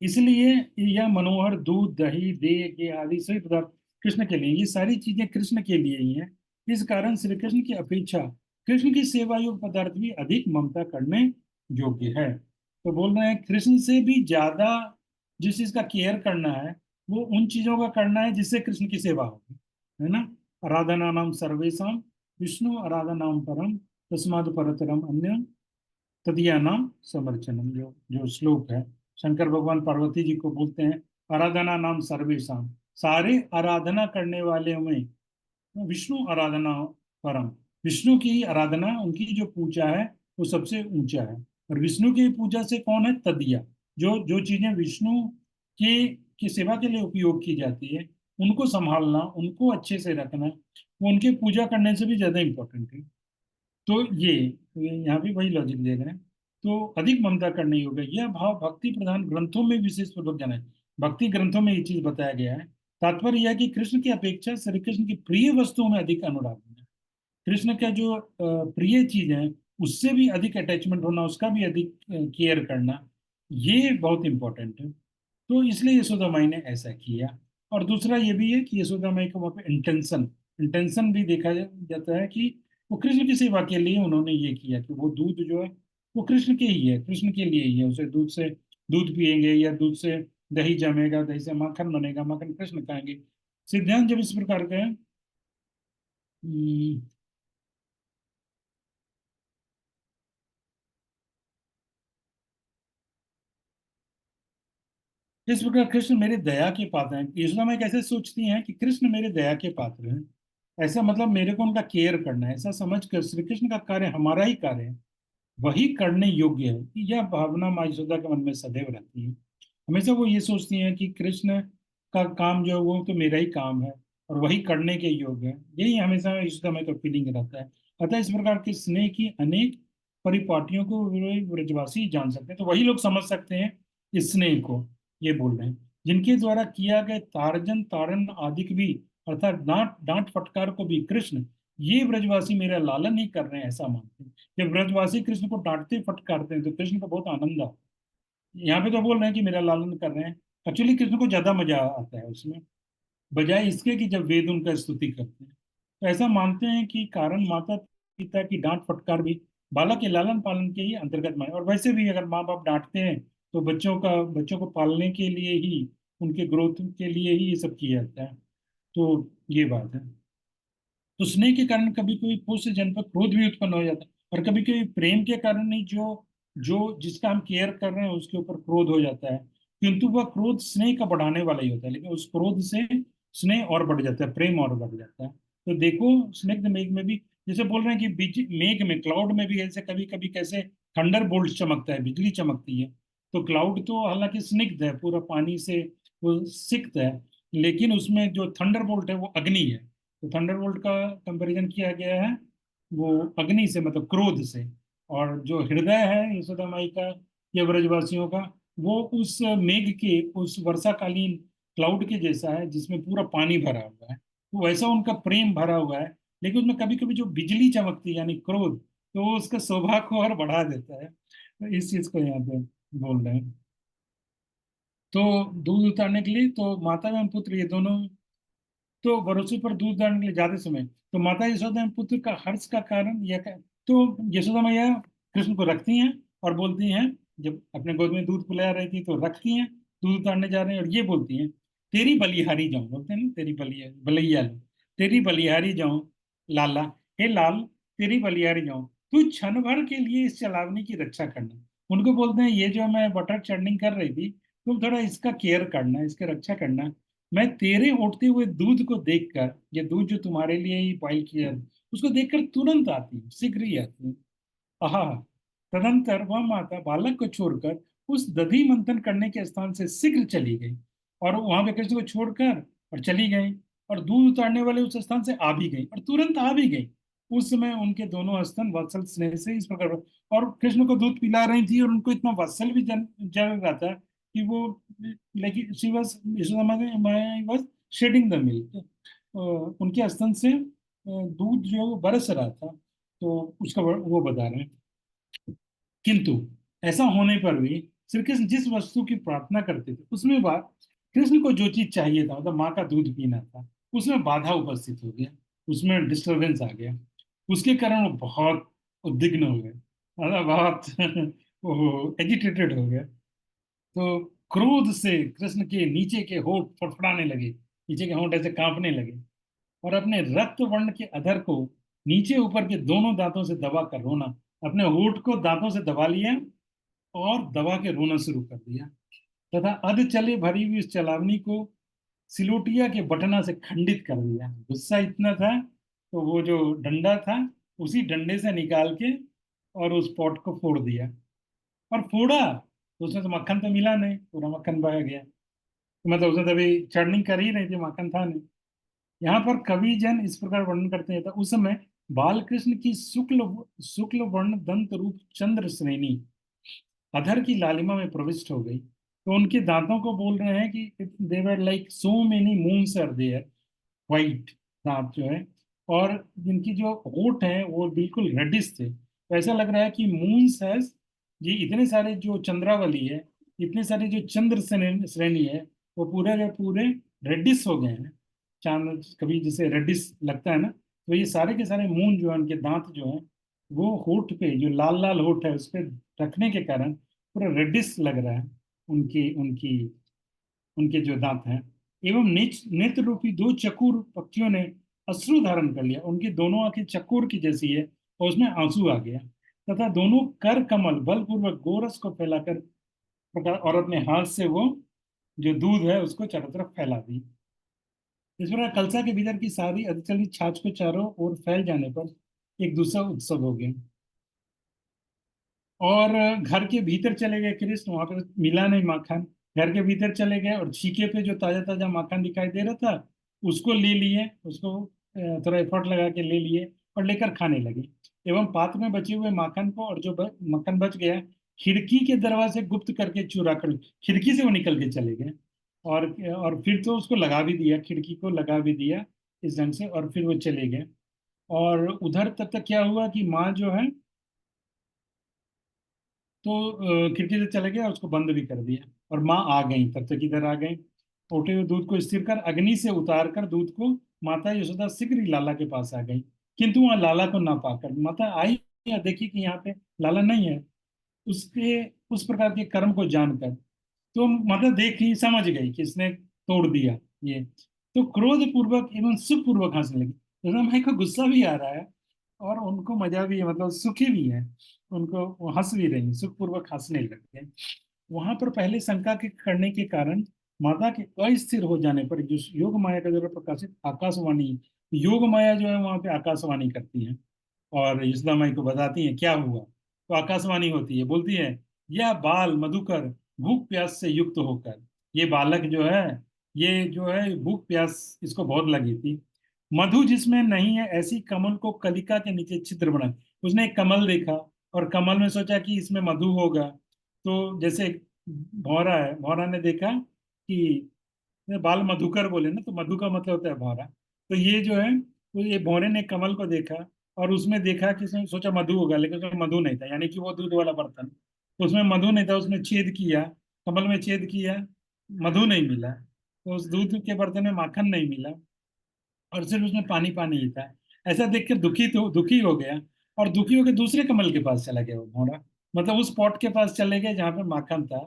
इसलिए यह मनोहर दूध दही दे ये आदि सभी पदार्थ कृष्ण के लिए, ये सारी चीजें कृष्ण के लिए ही हैं। इस कारण श्री कृष्ण की अपेक्षा कृष्ण की सेवा युक्त पदार्थ भी अधिक ममता करने योग्य है। तो बोल रहे हैं कृष्ण से भी ज्यादा जिस चीज का केयर करना है, वो उन चीजों का करना है जिससे कृष्ण की सेवा होगी, है ना? आराधना नाम सर्वेशम, विष्णु आराधना परम, तस्माद परतरम अन्य तदीया नाम समर्चनम, जो जो श्लोक है, शंकर भगवान पार्वती जी को बोलते हैं आराधना नाम सर्वेशम, सारे आराधना करने वाले में विष्णु आराधना परम, विष्णु की ही आराधना, उनकी जो पूजा है वो सबसे ऊंचा है। और विष्णु की पूजा से कौन है? तदिया, जो जो चीजें विष्णु की सेवा के लिए उपयोग की जाती है, उनको संभालना, उनको अच्छे से रखना, वो उनकी पूजा करने से भी ज्यादा इंपॉर्टेंट है। तो ये यहाँ भी वही लॉजिक दे रहे हैं। तो अधिक ममता करने योग्य यह भाव भक्ति प्रधान ग्रंथों में विशेष पूर्वक जाना है। भक्ति ग्रंथों में ये चीज बताया गया है। तात्पर्य यह है कि कृष्ण की अपेक्षा श्री कृष्ण की प्रिय वस्तुओं में अधिक अनुराग है। कृष्ण का जो प्रिय चीज है, उससे भी अधिक अटैचमेंट होना, उसका भी अधिक केयर करना, ये बहुत इंपॉर्टेंट है। तो इसलिए यशोदा माई ने ऐसा किया। और दूसरा ये भी है कि यशोदा माई का वहाँ पे इंटेंशन इंटेंशन भी देखा जाता है कि वो कृष्ण की सेवा के लिए उन्होंने ये किया कि वो दूध जो है वो कृष्ण के ही है, कृष्ण के लिए ही है। उसे दूध से दूध पिएंगे, या दूध से दही जमेगा, दही से माखन बनेगा, माखन कृष्ण खाएंगे। सिद्धांत जब इस प्रकार का है, इस प्रकार कृष्ण मेरे दया के पात्र हैं। यशोदा माई कैसे सोचती हैं कि कृष्ण मेरे दया के पात्र हैं, ऐसा मतलब मेरे को उनका केयर करना है, ऐसा समझ कर श्री कृष्ण का कार्य हमारा ही कार्य है, वही करने योग्य है, कि यह भावना माँ यशोदा के मन में सदैव रहती है। हमेशा वो ये सोचती हैं कि कृष्ण का काम जो है वो तो मेरा ही काम है, और वही करने के योग्य है, यही हमेशा यशोदा माई का फीलिंग रहता है। अतः इस प्रकार के स्नेह की अनेक परिपाटियों को वे ब्रजवासी जान सकते हैं, तो वही लोग समझ सकते हैं इस स्नेह को। ये बोल रहे हैं जिनके द्वारा किया गया तारजन ताड़न आदि भी, अर्थात डांट डांट फटकार को भी कृष्ण, ये ब्रजवासी मेरा लालन नहीं कर रहे हैं, ऐसा मानते हैं। जब ब्रजवासी कृष्ण को डांटते फटकारते हैं तो कृष्ण को बहुत आनंद आता है। यहाँ पे तो बोल रहे हैं कि मेरा लालन कर रहे हैं। एक्चुअली कृष्ण को ज्यादा मजा आता है उसमें, बजाय इसके कि जब वेद उनका स्तुति करते हैं। तो ऐसा मानते हैं कि कारण माता पिता की डांट फटकार भी बालक के लालन पालन के ही अंतर्गत में है। और वैसे भी अगर माँ बाप डांटते हैं तो बच्चों को पालने के लिए ही, उनके ग्रोथ के लिए ही ये सब किया जाता है। तो ये बात है। तो स्नेह के कारण कभी कोई पुरुष जन पर क्रोध भी उत्पन्न हो जाता है, और कभी कभी प्रेम के कारण नहीं, जो जो जिसका हम केयर कर रहे हैं उसके ऊपर क्रोध हो जाता है। किंतु वह क्रोध स्नेह का बढ़ाने वाला ही होता है, लेकिन उस क्रोध से स्नेह और बढ़ जाता है, प्रेम और बढ़ जाता है। तो देखो, स्निग्ध मेघ में भी जैसे बोल रहे हैं कि बीच मेघ में, क्लाउड में भी ऐसे कभी कभी कैसे थंडर बोल्ट चमकता है, बिजली चमकती है। तो क्लाउड तो हालांकि स्निग्ध है, पूरा पानी से वो सिक्त है, लेकिन उसमें जो थंडर बोल्ट है वो अग्नि है। तो थंडरबोल्ट का कंपैरिजन किया गया है वो अग्नि से, मतलब क्रोध से। और जो हृदय है यशोदा माई का या ब्रजवासियों का, वो उस मेघ के, उस वर्षाकालीन क्लाउड के जैसा है जिसमें पूरा पानी भरा हुआ है। तो वैसा उनका प्रेम भरा हुआ है। लेकिन उसमें कभी कभी जो बिजली चमकती है यानी क्रोध, तो वो उसका शोभा को और बढ़ा देता है। तो इस चीज को यहाँ पे बोल रहे हैं। तो दूध उतारने के लिए तो माता एवं पुत्र ये दोनों, तो भरोसे पर दूध दान के लिए जाते समय तो माता यशोदा में पुत्र का हर्ष का कारण यह तो यशोदा मैया कृष्ण को रखती हैं और बोलती हैं, जब अपने गोद में दूध पिला रही थी तो रखती हैं, दूध उतारने जा रहे हैं और ये बोलती हैं, तेरी बलिहारी जाऊं, बोलते हैं ना, तेरी बलिया बलैया लो, तेरी बलिहारी जाऊं लाला, हे लाल, तेरी बलिहारी जाऊं, तू क्षण भर के लिए इस चलावनी की रक्षा करना। उनको बोलते हैं, ये जो मैं बटर चर्निंग कर रही थी, तुम थोड़ा इसका केयर करना, इसकी रक्षा करना। मैं तेरे उठते हुए दूध को देखकर, ये दूध जो तुम्हारे लिए ही बॉइल किया है, उसको देखकर तुरंत आती हूँ, शीघ्र ही आती हूँ। आहा। तदंतर वह माता बालक को छोड़कर उस दधि मंथन करने के स्थान से शीघ्र चली गई, और वहां पे कृष्ण को छोड़कर और चली गई, और दूध उतारने वाले उस स्थान से आ भी गई और तुरंत आ भी गई। उस समय उनके दोनों स्तन वत्सल स्नेह से इस प्रकार, और कृष्ण को दूध पिला रही थी और उनको इतना वत्सल भी जल रहा था कि वो, लेकिन she was, Yashoda was shedding the milk, उनके स्तन से दूध जो बरस रहा था। तो उसका वो बता रहे हैं। किंतु ऐसा होने पर भी श्री कृष्ण जिस वस्तु की प्रार्थना करते थे उसमें बात, कृष्ण को जो चीज चाहिए था, मतलब माँ का दूध पीना था, उसमें बाधा उपस्थित हो गया, उसमें डिस्टरबेंस आ गया। उसके कारण वो बहुत उद्विग्न हो गए, मतलब बहुत एजिटेटेड हो गया। तो क्रोध से कृष्ण के नीचे के होंठ फड़फड़ाने लगे, नीचे के होंठ ऐसे कांपने लगे, और अपने रक्त वर्ण के अधर को नीचे ऊपर के दोनों दांतों से दबा कर रोना, अपने होठ को दांतों से दबा लिया और दबा के रोना शुरू कर दिया, तथा अध चले भरी हुई इस चलावनी को सिलोटिया के बटना से खंडित कर दिया। गुस्सा इतना था तो वो जो डंडा था, उसी डंडे से निकाल के और उस पॉट को फोड़ दिया। और फोड़ा तो उसमें तो मक्खन तो मिला नहीं, पूरा मक्खन बह गया। तो मतलब उसने तभी चर्निंग कर ही रही थी, मक्खन था नहीं। यहाँ पर कवि जन इस प्रकार वर्णन करते हैं, तो उस समय बाल कृष्ण की शुक्ल शुक्ल वर्ण दंत रूप चंद्र श्रेणी अधर की लालिमा में प्रविष्ट हो गई। तो उनके दांतों को बोल रहे हैं कि they were like so many moons are there, white दांत जो है। और जिनकी जो होठ है वो बिल्कुल रेडिश थे, तो ऐसा लग रहा है कि मून्स है, ये इतने सारे जो चंद्रावली है, इतने सारे जो चंद्र श्रेणी है, वो पूरे के पूरे रेडिश हो गए हैं। चांद कभी जैसे रेडिश लगता है ना, तो ये सारे के सारे मून जो है, उनके दांत जो है, वो होठ पे जो लाल लाल होठ है उस पे रखने के कारण पूरा रेडिश लग रहा है। उनकी उनकी उनके जो दांत हैं। एवं नेत्र रूपी दो चकोर पक्षियों ने अश्रु धारण कर लिया, उनकी दोनों आंखें चकोर की जैसी है और उसमें आंसू आ गया, तथा दोनों कर कमल बलपूर्वक गोरस को फैलाकर और अपने हाथ से वो जो दूध है उसको चारों तरफ फैला दी। इस प्रकार कलसा के भीतर की सारी अधचली छाछ को चारों ओर फैल जाने पर एक दूसरा उत्सव हो गया। और घर के भीतर चले गए कृष्ण, वहां पर मिला नहीं माखन। घर के भीतर चले गए और छीके पे जो ताजा ताजा माखन दिखाई दे रहा था उसको ले लिए, उसको थोड़ा एफर्ट लगा के ले लिए और लेकर खाने लगे। एवं पात्र में बचे हुए माखन को, और जो मक्खन बच गया, खिड़की के दरवाजे गुप्त करके चुरा कर खिड़की से वो निकल के चले गए। और फिर तो उसको लगा भी दिया, खिड़की को लगा भी दिया इस ढंग से, और फिर वो चले गए। और उधर तब तक क्या हुआ कि माँ जो है, तो खिड़की से चले गए और उसको बंद भी कर दिया। और माँ आ गई, तब तक इधर आ गई। उठे हुए दूध को स्थिर कर अग्नि से उतार कर दूध को माता यशोदा शीघ्र ही लाला के पास आ गई। किंतु वहां लाला को ना पाकर माता आई या देखी कि यहाँ पे लाला नहीं है। उसके उस प्रकार के कर्म को जानकर तो माता देखी, समझ गई कि इसने तोड़ दिया ये। तो क्रोध पूर्वक एवं सुख पूर्वक हंसने लगी। तो भाई को गुस्सा भी आ रहा है और उनको मजा भी है, मतलब सुखी भी है। उनको वो हंस भी रही, सुख पूर्वक हंसने लग गए। वहां पर पहले शंका के करने के कारण माता के अस्थिर हो जाने पर जो योग माया का द्वारा प्रकाशित आकाशवाणी, योग माया जो है वहां पे आकाशवाणी करती है और यशोदा माई को बताती है क्या हुआ। तो आकाशवाणी होती है, बोलती है, यह बाल मधुकर भूख प्यास से युक्त होकर, ये बालक जो है, ये जो है भूख प्यास इसको बहुत लगी थी। मधु जिसमें नहीं है ऐसी कमल को कलिका के नीचे छिद्र बना। उसने एक कमल देखा और कमल में सोचा कि इसमें मधु होगा। तो जैसे भौरा है, भौरा ने देखा कि बाल मधुकर बोले ना, तो मधु का मतलब होता है भौरा। तो ये जो है, तो ये भौरे ने कमल को देखा और उसमें देखा कि उसने सोचा मधु होगा, लेकिन उसमें मधु नहीं था, यानी कि वो दूध वाला बर्तन, तो उसमें मधु नहीं था। उसने छेद किया, कमल में छेद किया, मधु नहीं मिला। तो उस दूध के बर्तन में माखन नहीं मिला और सिर्फ उसमें पानी पानी ही था। ऐसा देख के दुखी हो गया और दुखी होकर दूसरे कमल के पास चला गया वो भौरा। मतलब उस पॉट के पास चले गए जहाँ पे माखन था,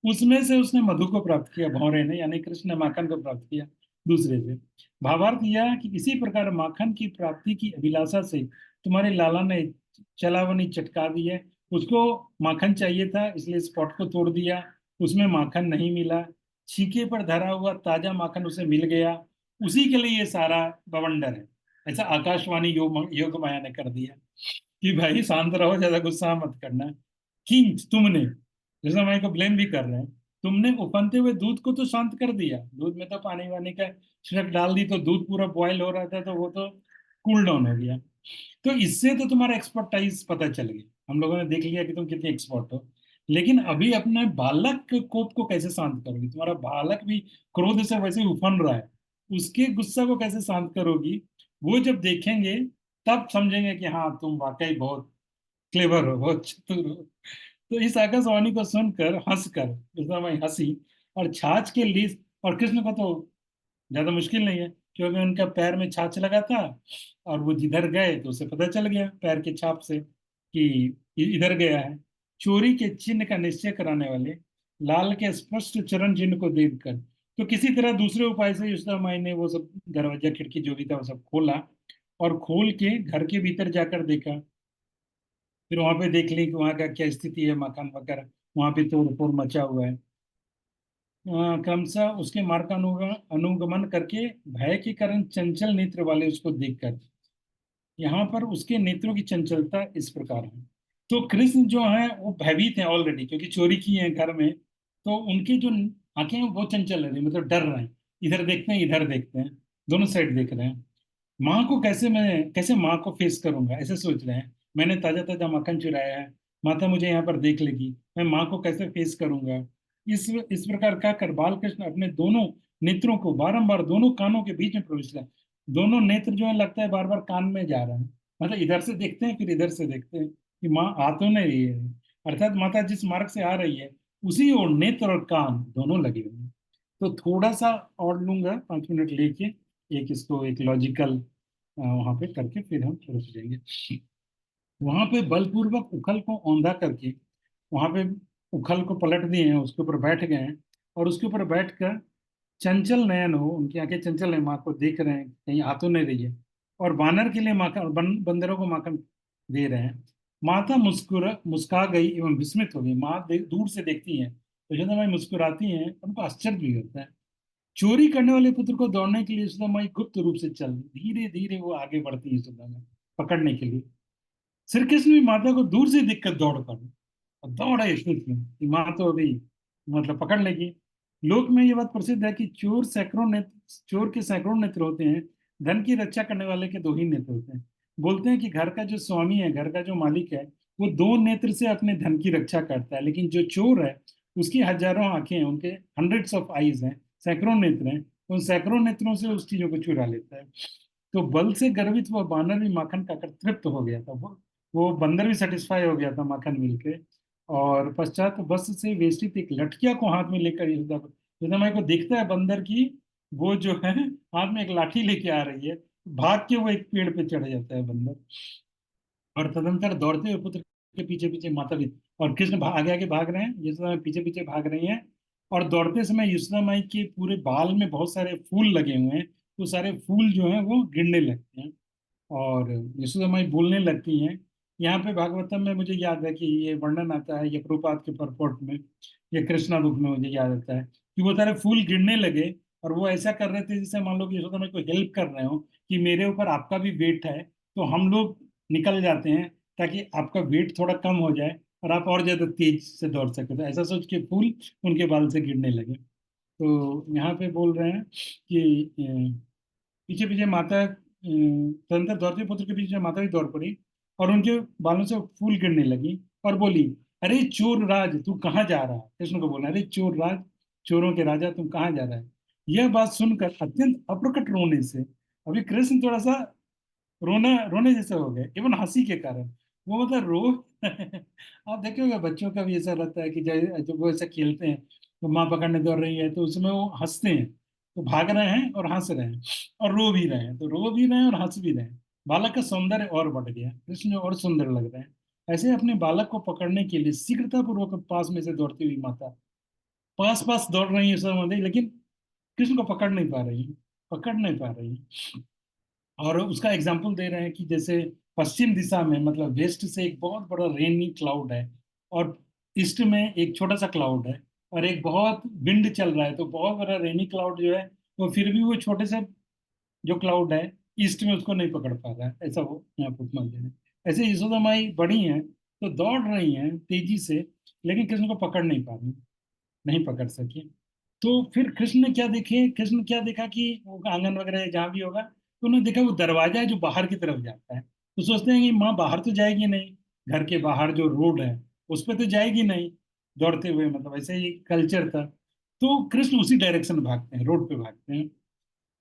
उसमें से उसने मधु को प्राप्त किया भौरे ने, यानी कृष्ण ने माखन को प्राप्त किया दूसरे से। भावार्थ यह कि इसी प्रकार माखन की प्राप्ति की अभिलाषा से तुम्हारे लाला ने चलावनी चटका दी है। उसको माखन चाहिए था, इसलिए स्पॉट को तोड़ दिया। उसमें माखन नहीं मिला। छीके पर धरा हुआ ताजा माखन उसे मिल गया। उसी के लिए ये सारा बवंडर है। ऐसा आकाशवाणी योग माया ने कर दिया कि भाई शांत रहो, ज्यादा गुस्सा मत करना। किंच तुमने, जैसा माई को ब्लेम भी कर रहे हैं, तुमने उफनते हुए दूध को तो शांत कर दिया। दूध में तो पानी वानी का छिड़क डाल दी तो दूध पूरा बॉयल हो रहा था, तो वो तो कूल डाउन हो गया। तो इससे तो तुम्हारा एक्सपर्टाइज पता चल गया, हम लोगों ने देख लिया कि तुम कितने एक्सपर्ट हो। लेकिन अभी अपने बालक के कोप को कैसे शांत करोगी? तुम्हारा बालक भी क्रोध से वैसे ही उफन रहा है, उसके गुस्सा को कैसे शांत करोगी? वो जब देखेंगे तब समझेंगे कि हाँ तुम वाकई बहुत क्लेवर हो, बहुत चतुर हो। तो इस आकाशवाणी को सुनकर हंसकर उषाबाई हंसी और छाछ के लिए, और कृष्ण को तो ज्यादा मुश्किल नहीं है क्योंकि उनका पैर में छाछ लगा था और वो जिधर गए तो उसे पता चल गया पैर के छाप से कि इधर गया है। चोरी के चिन्ह का निश्चय कराने वाले लाल के स्पष्ट चरण चिन्ह को देखकर तो किसी तरह दूसरे उपाय से युष्टा माई ने वो सब दरवाजा खिड़की जो भी था वो सब खोला और खोल के घर के भीतर जाकर देखा। फिर वहां पे देख ली कि वहां का क्या स्थिति है, मकान वगैरह वहां पे तोड़ फोड़ मचा हुआ है। क्रमशः उसके मार्ग का अनुगमन करके भय के कारण चंचल नेत्र वाले उसको देखकर, यहाँ पर उसके नेत्रों की चंचलता इस प्रकार है। तो कृष्ण जो है वो भयभीत है ऑलरेडी क्योंकि चोरी की है घर में। तो उनकी जो आंखें हैं वो बहुत चंचल है, मतलब डर रहे हैं, इधर देखते हैं इधर देखते हैं, दोनों साइड देख रहे हैं। माँ को कैसे माँ को फेस करूंगा ऐसे सोच रहे हैं। मैंने ताजा ताजा मक्खन चुराया है, माता मुझे यहाँ पर देख लेगी, मैं माँ को कैसे फेस करूंगा? इस प्रकार का कर बाल कृष्ण अपने दोनों नेत्रों को बारंबार दोनों कानों के बीच में प्रवेश किया। दोनों नेत्र जो है लगता है बार बार कान में जा रहे हैं, मतलब इधर से देखते हैं फिर इधर से देखते हैं कि माँ आ तो नहीं रही है। अर्थात माता जिस मार्ग से आ रही है उसी और नेत्र और कान दोनों लगे हुए हैं। तो थोड़ा सा और लूंगा, 5 मिनट लेके एक इसको एक लॉजिकल वहां पे करके फिर हम रुक जाएंगे। वहां पे बलपूर्वक उखल को औंधा करके वहां पे उखल को पलट दिए हैं, उसके ऊपर बैठ गए हैं और उसके ऊपर बैठकर चंचल नयन हो, उनकी आंखें चंचल है, माँ को देख रहे हैं कहीं आ तो नहीं रही है। और बानर के लिए माखन और बंदरों को माखन दे रहे हैं। माता मुस्का गई एवं विस्मित हो गई। माँ दूर से देखती हैं तो यशोदा माई मुस्कुराती हैं, उनको आश्चर्य भी होता है। चोरी करने वाले पुत्र को दौड़ने के लिए यशोदा माई गुप्त रूप से चल धीरे धीरे वो आगे बढ़ती है यशोदा माई पकड़ने के लिए। श्री कृष्ण भी माता को दूर से देखकर दौड़ पड़े और दौड़े श्री कृष्ण कि माँ तो अभी मतलब पकड़ लेगी। लोक में ये बात प्रसिद्ध है कि चोर के सैकड़ों नेत्र होते हैं, धन की रक्षा करने वाले के दो ही नेत्र होते हैं। बोलते हैं कि घर का जो स्वामी है, घर का जो मालिक है, वो दो नेत्र से अपने धन की रक्षा करता है, लेकिन जो चोर है उसकी हजारों आंखें हैं, उनके हंड्रेड्स ऑफ आईज हैं, सैकड़ों नेत्र हैं, उन सैकड़ों नेत्रों से उस चीजों को चुरा लेता है। तो बल से गर्वित वह बानर भी माखन खाकर तृप्त हो गया था। वो बंदर भी सेटिस्फाई हो गया था माखन मिलके। और पश्चात वस्त्र से वेष्टित एक लठिया को हाथ में लेकर यशोदा माई को देखता है बंदर की, वो जो है हाथ में एक लाठी लेके आ रही है। भाग के वो एक पेड़ पे चढ़ जाता है बंदर। और तदंतर दौड़ते हुए पुत्र के पीछे पीछे माता भी, और कृष्ण आगे आगे भाग रहे हैं, यशोदा माई पीछे पीछे भाग रही हैं। और दौड़ते समय यशोदा माई के पूरे बाल में बहुत सारे फूल लगे हुए हैं, तो सारे फूल जो हैं वो गिरने लगते हैं। और यशोदा माई बोलने लगती हैं। यहाँ पे भागवतम में मुझे याद है कि ये वर्णन आता है, ये प्रभुपाद के परपोर्ट में, ये कृष्णा बुक में मुझे याद आता है कि वो सारे फूल गिरने लगे। और वो ऐसा कर रहे थे जैसे मान लो कि यशोदा माई को हेल्प कर रहे हो, कि मेरे ऊपर आपका भी वेट है, तो हम लोग निकल जाते हैं ताकि आपका वेट थोड़ा कम हो जाए और आप और ज्यादा तेज से दौड़ सके। तो ऐसा सोच के फूल उनके बाल से गिरने लगे। तो यहाँ पे बोल रहे हैं कि पीछे पीछे माता तदंतर दौड़ते पुत्र के पीछे माता भी दौड़ पड़ी, और उनके बालों से फूल गिरने लगी, और बोली, अरे चोर राज तू कहाँ जा रहा है। कृष्ण को बोला, अरे चोर राज, चोरों के राजा तुम कहाँ जा रहा है। यह बात सुनकर अत्यंत अप्रकट रोने से, अभी कृष्ण थोड़ा सा रोना रोने जैसे हो गए, इवन हंसी के कारण। वो मतलब रो आप देखोगे बच्चों का भी ऐसा रहता है कि जब वो ऐसा खेलते हैं, तो माँ पकड़ने दौड़ रही है तो उसमें वो हंसते हैं, तो भाग रहे हैं और हंस रहे हैं, और रो भी रहे हैं, तो रो भी रहे हैं और हंस भी रहे हैं। बालक का सौंदर्य और बढ़ गया, कृष्ण और सुंदर लग रहे हैं। ऐसे अपने बालक को पकड़ने के लिए शीघ्रता पूर्वक पास में से दौड़ती हुई माता पास पास दौड़ रही है सब, लेकिन कृष्ण को पकड़ नहीं पा रही, पकड़ नहीं पा रही। और उसका एग्जाम्पल दे रहे हैं कि जैसे पश्चिम दिशा में, मतलब वेस्ट से एक बहुत बड़ा रेनी क्लाउड है, और ईस्ट में एक छोटा सा क्लाउड है, और एक बहुत विंड चल रहा है, तो बहुत बड़ा रेनी क्लाउड जो है वो फिर भी वो छोटे से जो क्लाउड है ईस्ट में उसको नहीं पकड़ पा रहा है, ऐसा वो यहाँ पर उपमा दे रहे हैं। ऐसे यशोदा माई बड़ी हैं तो दौड़ रही हैं तेजी से, लेकिन कृष्ण को पकड़ नहीं पा रही, नहीं पकड़ सके। तो फिर कृष्ण ने क्या देखे, कृष्ण क्या देखा कि वो आंगन वगैरह जहाँ भी होगा, तो उन्होंने देखा वो दरवाजा है जो बाहर की तरफ जाता है। तो सोचते हैं कि माँ बाहर तो जाएगी नहीं, घर के बाहर जो रोड है उस पर तो जाएगी नहीं दौड़ते हुए, मतलब ऐसे ही कल्चर था। तो कृष्ण उसी डायरेक्शन में भागते हैं, रोड पे भागते हैं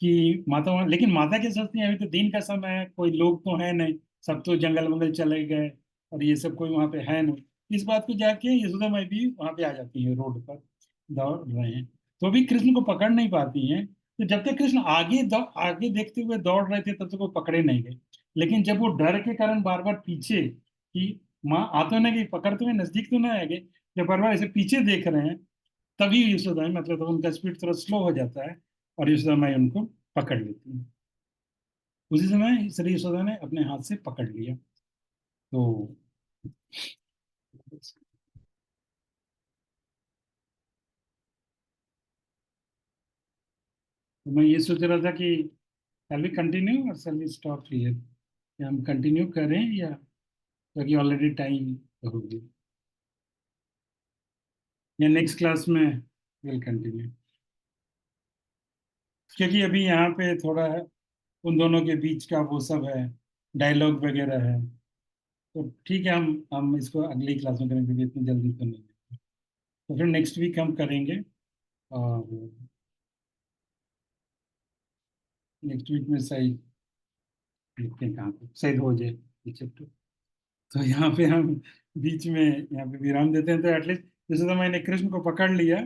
कि माता वहाँ, लेकिन माता क्या सोचती है, अभी तो दिन का समय है, कोई लोग तो है नहीं, सब तो जंगल वंगल चले गए, और ये सब कोई वहां पे है नहीं। इस बात को जाके यशोदा माई भी वहां पे आ जाती है, रोड पर दौड़ रहे हैं, तो भी कृष्ण को पकड़ नहीं पाती हैं। तो जब तक कृष्ण आगे देखते हुए दौड़ रहे थे तब तक वो पकड़े नहीं गए। लेकिन जब वो डर के कारण बार बार पीछे, कि माँ आ तो नहीं गई, पकड़ते हुए नजदीक तो नहीं आ गए, जब बार बार ऐसे पीछे देख रहे हैं, तभी यशोदा माई, मतलब उनका स्पीड थोड़ा स्लो हो जाता है, और यशोदा माई उनको पकड़ लेती है। उसी समय श्री यशोदा ने अपने हाथ से पकड़ लिया। तो मैं ये सोच रहा था कि shall we कंटिन्यू और shall we स्टॉप हियर, या हम कंटिन्यू करें, या क्योंकि ऑलरेडी टाइम हो गया, या नेक्स्ट क्लास में विल कंटिन्यू, क्योंकि अभी यहाँ पे थोड़ा है, उन दोनों के बीच का वो सब है, डायलॉग वगैरह है। तो ठीक है, हम इसको अगली क्लास में करेंगे, क्योंकि इतनी जल्दी तो नहीं है। तो फिर नेक्स्ट वीक हम करेंगे, और नेक्स्ट वीक में सही देखते हैं कहाँ पे शायद हो जाए ये चैप्टर। तो यहाँ पे हम बीच में यहाँ पे विराम देते हैं, तो एटलीस्ट जैसे तो मैंने कृष्ण को पकड़ लिया,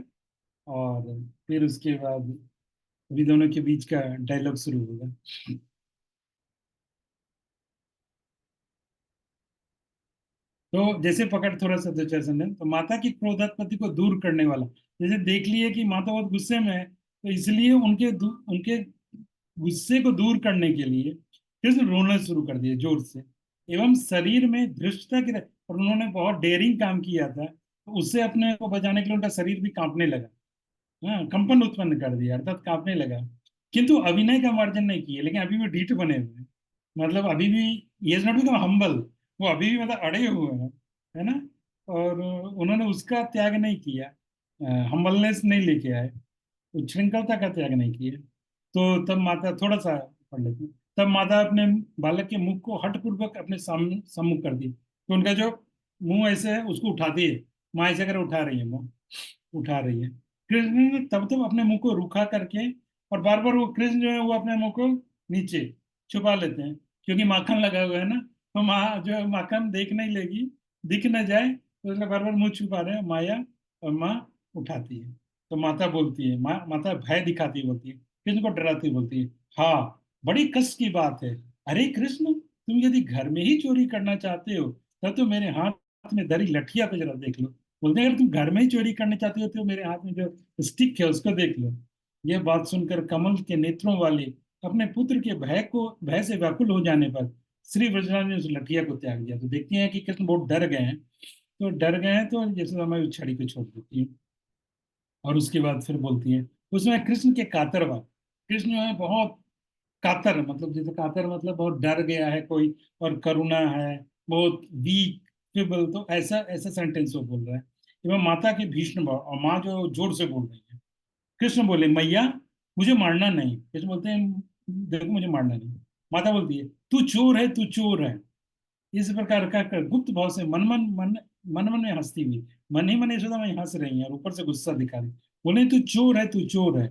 और फिर उसके बाद अभी दोनों के बीच का डायलॉग शुरू होगा। तो जैसे पकड़ थोड़ा सा दो चार सेंटेंस, तो माता की क्रोधात्पत्ति को दूर करने वाला, जैसे देख लिए कि माता बहुत गुस्से में है, तो इसलिए उनके गुस्से को दूर करने के लिए कृष्ण रोना शुरू कर दिए जोर से, एवं शरीर में धृष्टता की, और उन्होंने बहुत डेयरिंग काम किया था, तो उससे अपने को बचाने के लिए उनका शरीर भी कांपने लगा। हाँ, कंपन उत्पन्न कर दिया, अर्थात कांपने लगा। किंतु अभिनय का मार्जन नहीं किए, लेकिन अभी भी ढीठ बने हुए हैं, मतलब अभी भी ये इज नॉट बिकम हम्बल, वो अभी भी मतलब अड़े हुए हैं, है ना। और उन्होंने उसका त्याग नहीं किया, हम्बलनेस नहीं लेके आए, उच्छृंखलता का त्याग नहीं किया। तो तब माता थोड़ा सा पढ़ लेती हैं। तब माता अपने बालक के मुख को हठपूर्वक अपने सामने सम्मुख कर दी, तो उनका जो मुंह ऐसे है उसको उठाती है, माँ ऐसे कर उठा रही है मुंह, उठा रही है। कृष्ण ने तब तब अपने मुंह को रुखा करके, और बार बार वो कृष्ण जो है वो अपने मुंह को नीचे छुपा लेते हैं, क्योंकि माखन लगा हुआ है ना, तो माँ जो है माखन देख नहीं लेगी, दिख न जाए, तो इसलिए बार बार मुंह छुपा रहे हैं माया। और माँ उठाती है, तो माता बोलती है, माता भय दिखाती बोलती है, कृष्ण को डराती बोलती है, हाँ बड़ी कष्ट की बात है। अरे कृष्ण, तुम यदि घर में ही चोरी करना चाहते हो तब तो मेरे हाथ में धरी लठिया को जरा देख लो। बोलते हैं अगर तुम घर में ही चोरी करना चाहते हो तो मेरे हाथ में जो स्टिक है उसको देख लो। यह बात सुनकर कमल के नेत्रों वाले अपने पुत्र के भय से व्याकुल हो जाने पर श्री ब्रजराज ने उस लठिया को त्याग दिया। तो देखती हैं कि कृष्ण बहुत डर गए हैं। तो डर गए हैं तो यशोदा उस छड़ी को छोड़ देती है। और उसके बाद फिर बोलती है, उसमें कृष्ण के कातर वाले, कृष्ण जो है बहुत कातर, मतलब जैसे कातर मतलब बहुत डर गया है कोई, और करुणा है, बहुत वीक फेबल, तो ऐसा ऐसा सेंटेंस वो बोल रहा है। एवं माता के भीष्म भाव, और माँ जो जोर से बोल रही है। कृष्ण बोले, मैया मुझे मारना नहीं। कृष्ण बोलते हैं, देखो मुझे मारना नहीं। माता बोलती है, तू चोर है, तू चोर है। इस प्रकार का कर गुप्त भाव से मन मन में हंसती हुई, मन ही मन यशोदा में हंस रही है और ऊपर से गुस्सा दिखा रही, बोले तू चोर है, तू चोर है।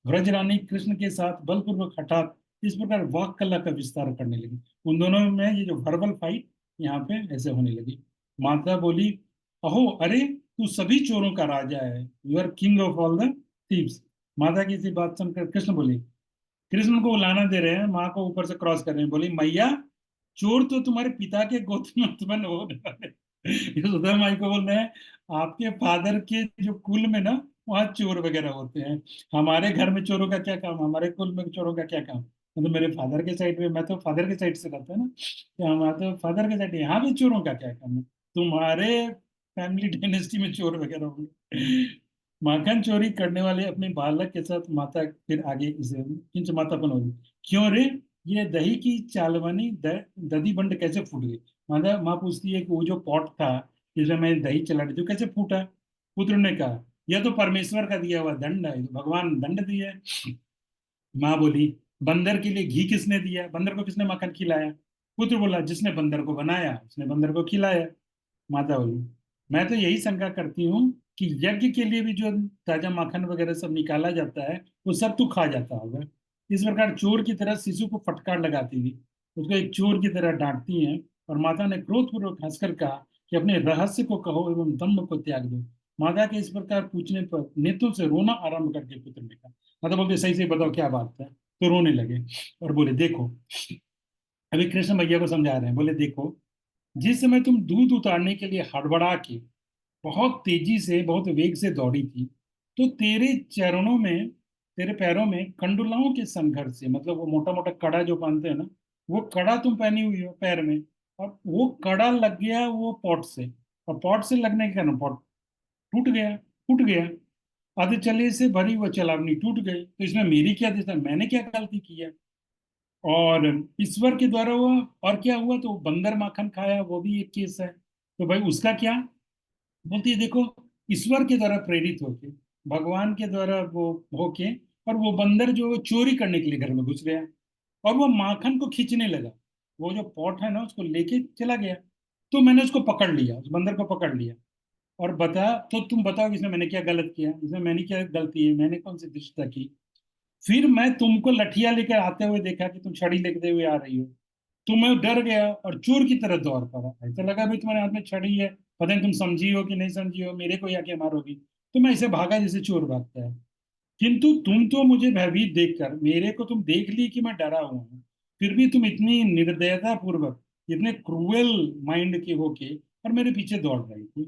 व्रज रानी कृष्ण के साथ बलपूर्वक हठात इस प्रकार वाक कला का विस्तार करने लगी। उन दोनों में ये जो वर्बल फाइट यहाँ पे ऐसे होने लगी। माता बोली, अहो अरे तू सभी चोरों का राजा है, you are king of all the thieves. माता की इसी बात सुनकर कृष्ण बोले, कृष्ण को लाना दे रहे हैं, माँ को ऊपर से क्रॉस कर रहे हैं, बोली मैया चोर तो तुम्हारे पिता के गोत्र में उत्पन्न हो रहा है। यशोदा माई को बोल रहे हैं, आपके फादर के जो कुल में ना वहाँ चोर वगैरह होते हैं, हमारे घर में चोरों का क्या काम, हमारे कुल में चोरों का क्या काम। मतलब मेरे फादर के साइड में, मैं तो फादर के साइड से रहता है ना, तो हमारा तो फादर के साइड, यहाँ भी चोरों का क्या काम है, तुम्हारे फैमिली डायनेस्टी में चोर वगैरह होंगे। माखन चोरी करने वाले अपने बालक के साथ माता फिर आगे इसे किंच माता पर होगी, क्यों रे, ये दही की चालवानी दधी बंड कैसे फूट गई। माता माँ पूछती है कि वो जो पॉट था जिसमें मैं दही चला रही थी वो कैसे फूटा। पुत्र ने कहा, यह तो परमेश्वर का दिया हुआ दंड है, तो भगवान दंड दिया है। माँ बोली, बंदर के लिए घी किसने दिया, बंदर को किसने माखन खिलाया। पुत्र बोला, जिसने बंदर को बनाया उसने बंदर को खिलाया। माता बोली, मैं तो यही शंका करती हूँ कि यज्ञ के लिए भी जो ताजा माखन वगैरह सब निकाला जाता है वो सब तू खा जाता होगा। इस प्रकार चोर की तरह शिशु को फटकार लगाती हुई उसको एक चोर की तरह डांटती हैं। और माता ने क्रोधपूर्वक हंसकर कहा कि अपने रहस्य को कहो एवं दम्भ को त्याग दो। माता के इस प्रकार पूछने पर नेत्रों से रोना आरंभ करके पुत्र ने कहा, माता बोलते, सही सही बताओ क्या बात है। तो रोने लगे और बोले, देखो, अभी कृष्ण भैया को समझा रहे हैं, बोले देखो, जिस समय तुम दूध उतारने के लिए हड़बड़ा के बहुत तेजी से बहुत वेग से दौड़ी थी, तो तेरे चरणों में, तेरे पैरों में कंडुलाओं के संघर्ष से, मतलब वो मोटा मोटा कड़ा जो पहनते हैं ना, वो कड़ा तुम पहनी हुई हो पैर में, और वो कड़ा लग गया वो पॉट से, और पॉट से लगने के कारण पॉट टूट गया, फूट गया। आधे चले से भरी वो चलावनी टूट गई, तो इसमें मेरी क्या दिशा, मैंने क्या गलती की है। और ईश्वर के द्वारा हुआ, और क्या हुआ, तो बंदर माखन खाया वो भी एक केस है, तो भाई उसका क्या। बोलती है, देखो, ईश्वर के द्वारा प्रेरित होके, भगवान के द्वारा वो होके, और वो बंदर जो चोरी करने के लिए घर में घुस गया और वो माखन को खींचने लगा, वो जो पॉट है ना उसको लेके चला गया। तो मैंने उसको पकड़ लिया, उस बंदर को पकड़ लिया, और बता, तो तुम बताओ कि इसमें मैंने क्या गलत किया, इसमें मैंने क्या गलती है, मैंने कौन सी दुष्टता की। फिर मैं तुमको लठिया लेकर आते हुए देखा कि तुम छड़ी लेते हुए आ रही हो, तो मैं डर गया और चोर की तरह दौड़ पड़ा। ऐसा लगा भाई तुम्हारे हाथ में छड़ी है, पता नहीं तुम समझी हो कि नहीं समझी हो, मेरे को आके मारोगी। तो मैं ऐसे भागा जैसे चोर भागता है। किंतु तुम तो मुझे भयभीत देखकर, मेरे को तुम देख ली कि मैं डरा हुआ हूँ, फिर भी तुम इतनी निर्दयता पूर्वक, इतने क्रूएल माइंड के होके और मेरे पीछे दौड़ रही थी।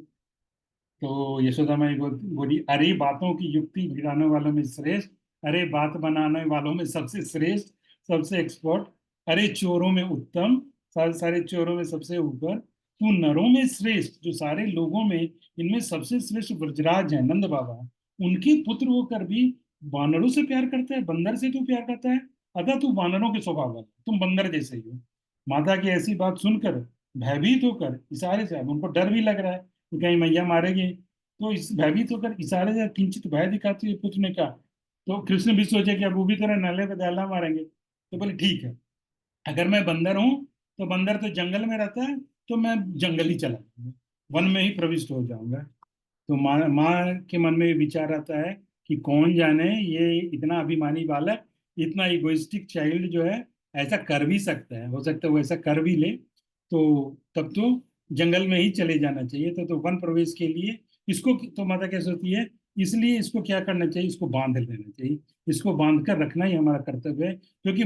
तो यशोदा माई बोली, अरे बातों की युक्ति भिड़ाने वालों में श्रेष्ठ, अरे बात बनाने वालों में सबसे श्रेष्ठ, सबसे एक्सपर्ट, अरे चोरों में उत्तम, सारे सारे चोरों में सबसे ऊपर, तू नरों में श्रेष्ठ, जो सारे लोगों में इनमें सबसे श्रेष्ठ ब्रजराज है नंद बाबा, उनके पुत्र होकर भी वानरों से प्यार करता है, बंदर से तू प्यार करता है। अतः तू वानरों के स्वभाव वाला, तुम बंदर जैसे ही हो। माता की ऐसी बात सुनकर भयभीत होकर इशारे से, अब उनको डर भी लग रहा है कि कहीं मैया मारेगी, तो इस भयभीत होकर इशारे से किंचित भय दिखाते हुए पुत्र ने कहा। तो कृष्ण भी सोचे कि अब वो भी तरह नाले पे डाला मारेंगे, तो बोले ठीक है, अगर मैं बंदर हूं तो बंदर तो जंगल में रहता है, तो मैं जंगल ही चला जाऊंगा, वन में ही प्रविष्ट हो जाऊंगा। तो माँ के मन में ये विचार आता है कि कौन जाने ये इतना अभिमानी बालक, इतना इगोइस्टिक चाइल्ड जो है ऐसा कर भी सकता है, हो सकता है वो ऐसा कर भी ले। तो तब तो जंगल में ही चले जाना चाहिए। तो वन प्रवेश के लिए इसको तो माता क्या सोचती है, इसलिए इसको क्या करना चाहिए, इसको बांध लेना चाहिए। इसको बांध कर रखना ही हमारा कर्तव्य है, क्योंकि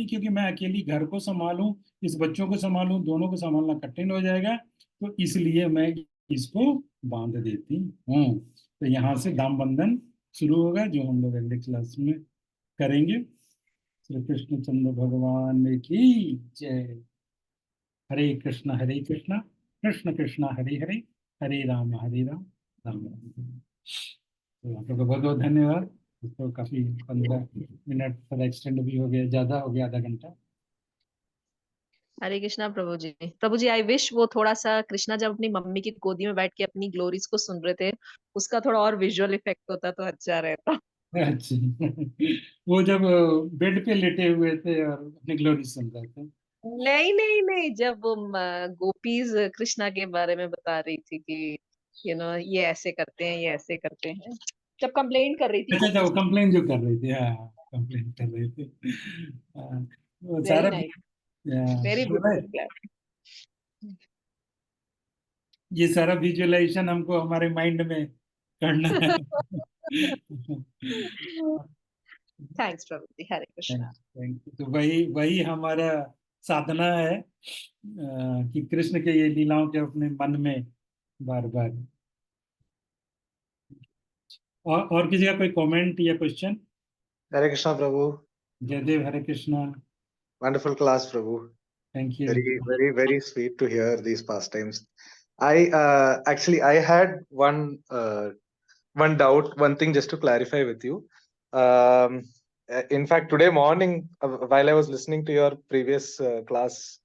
क्योंकि मैं अकेली घर को संभालूं, इस बच्चों को संभालूं, दोनों को संभालना कठिन हो जाएगा। तो इसलिए मैं इसको बांध देती हूँ। तो यहाँ से दाम बंधन शुरू होगा, जो हम लोग अगले क्लास में करेंगे। श्री कृष्णचंद्र भगवान की जय। हरे कृष्णा कृष्ण कृष्ण हरे हरे, हरे राम हरे राम, राम राम हरे हरे। तो आप लोग का बहुत बहुत धन्यवाद। तो काफी 15 मिनट थोड़ा एक्सटेंड भी हो गया, ज्यादा हो गया, आधा घंटा। हरे कृष्णा प्रभु जी। प्रभु जी, आई विश वो थोड़ा सा कृष्णा जब अपनी मम्मी की गोदी में बैठ के अपनी ग्लोरीज को सुन रहे थे, उसका थोड़ा और विजुअल इफेक्ट होता तो अच्छा रहता। अच्छा। वो जब बेड पे लेटे हुए थे और अपनी ग्लोरी सुन रहे थे। नहीं नहीं नहीं, जब वो गोपीज कृष्णा के बारे में बता रही थी कि ये ऐसे करते हैं, ये ऐसे करते हैं, जब कंप्लेंट कर रही थी अच्छा अच्छा, वो गोपीज। कंप्लेन जो कर रहे थे, हाँ कंप्लेन कर रहे थे। वो वेरी सारा नाइस, वेरी पूरा ब्यूटीफुल। ये सारा विजुअलाइजेशन हमको हमारे माइंड में करना है। Thanks Prabhu ji, Hare Krishna. Thank you. तो वही वही हमारा साधना है, कि कृष्ण के ये लीलाओं के अपने मन में बार बार। और किसी का कोई कमेंट या question? Hare Krishna, Prabhu. Jaidev, Hare Krishna. Wonderful class, Prabhu. Thank you. Very, very, very sweet to hear these pastimes. I actually I had one doubt, one thing just to clarify with you. Um, in fact, today morning, while I was listening to your previous class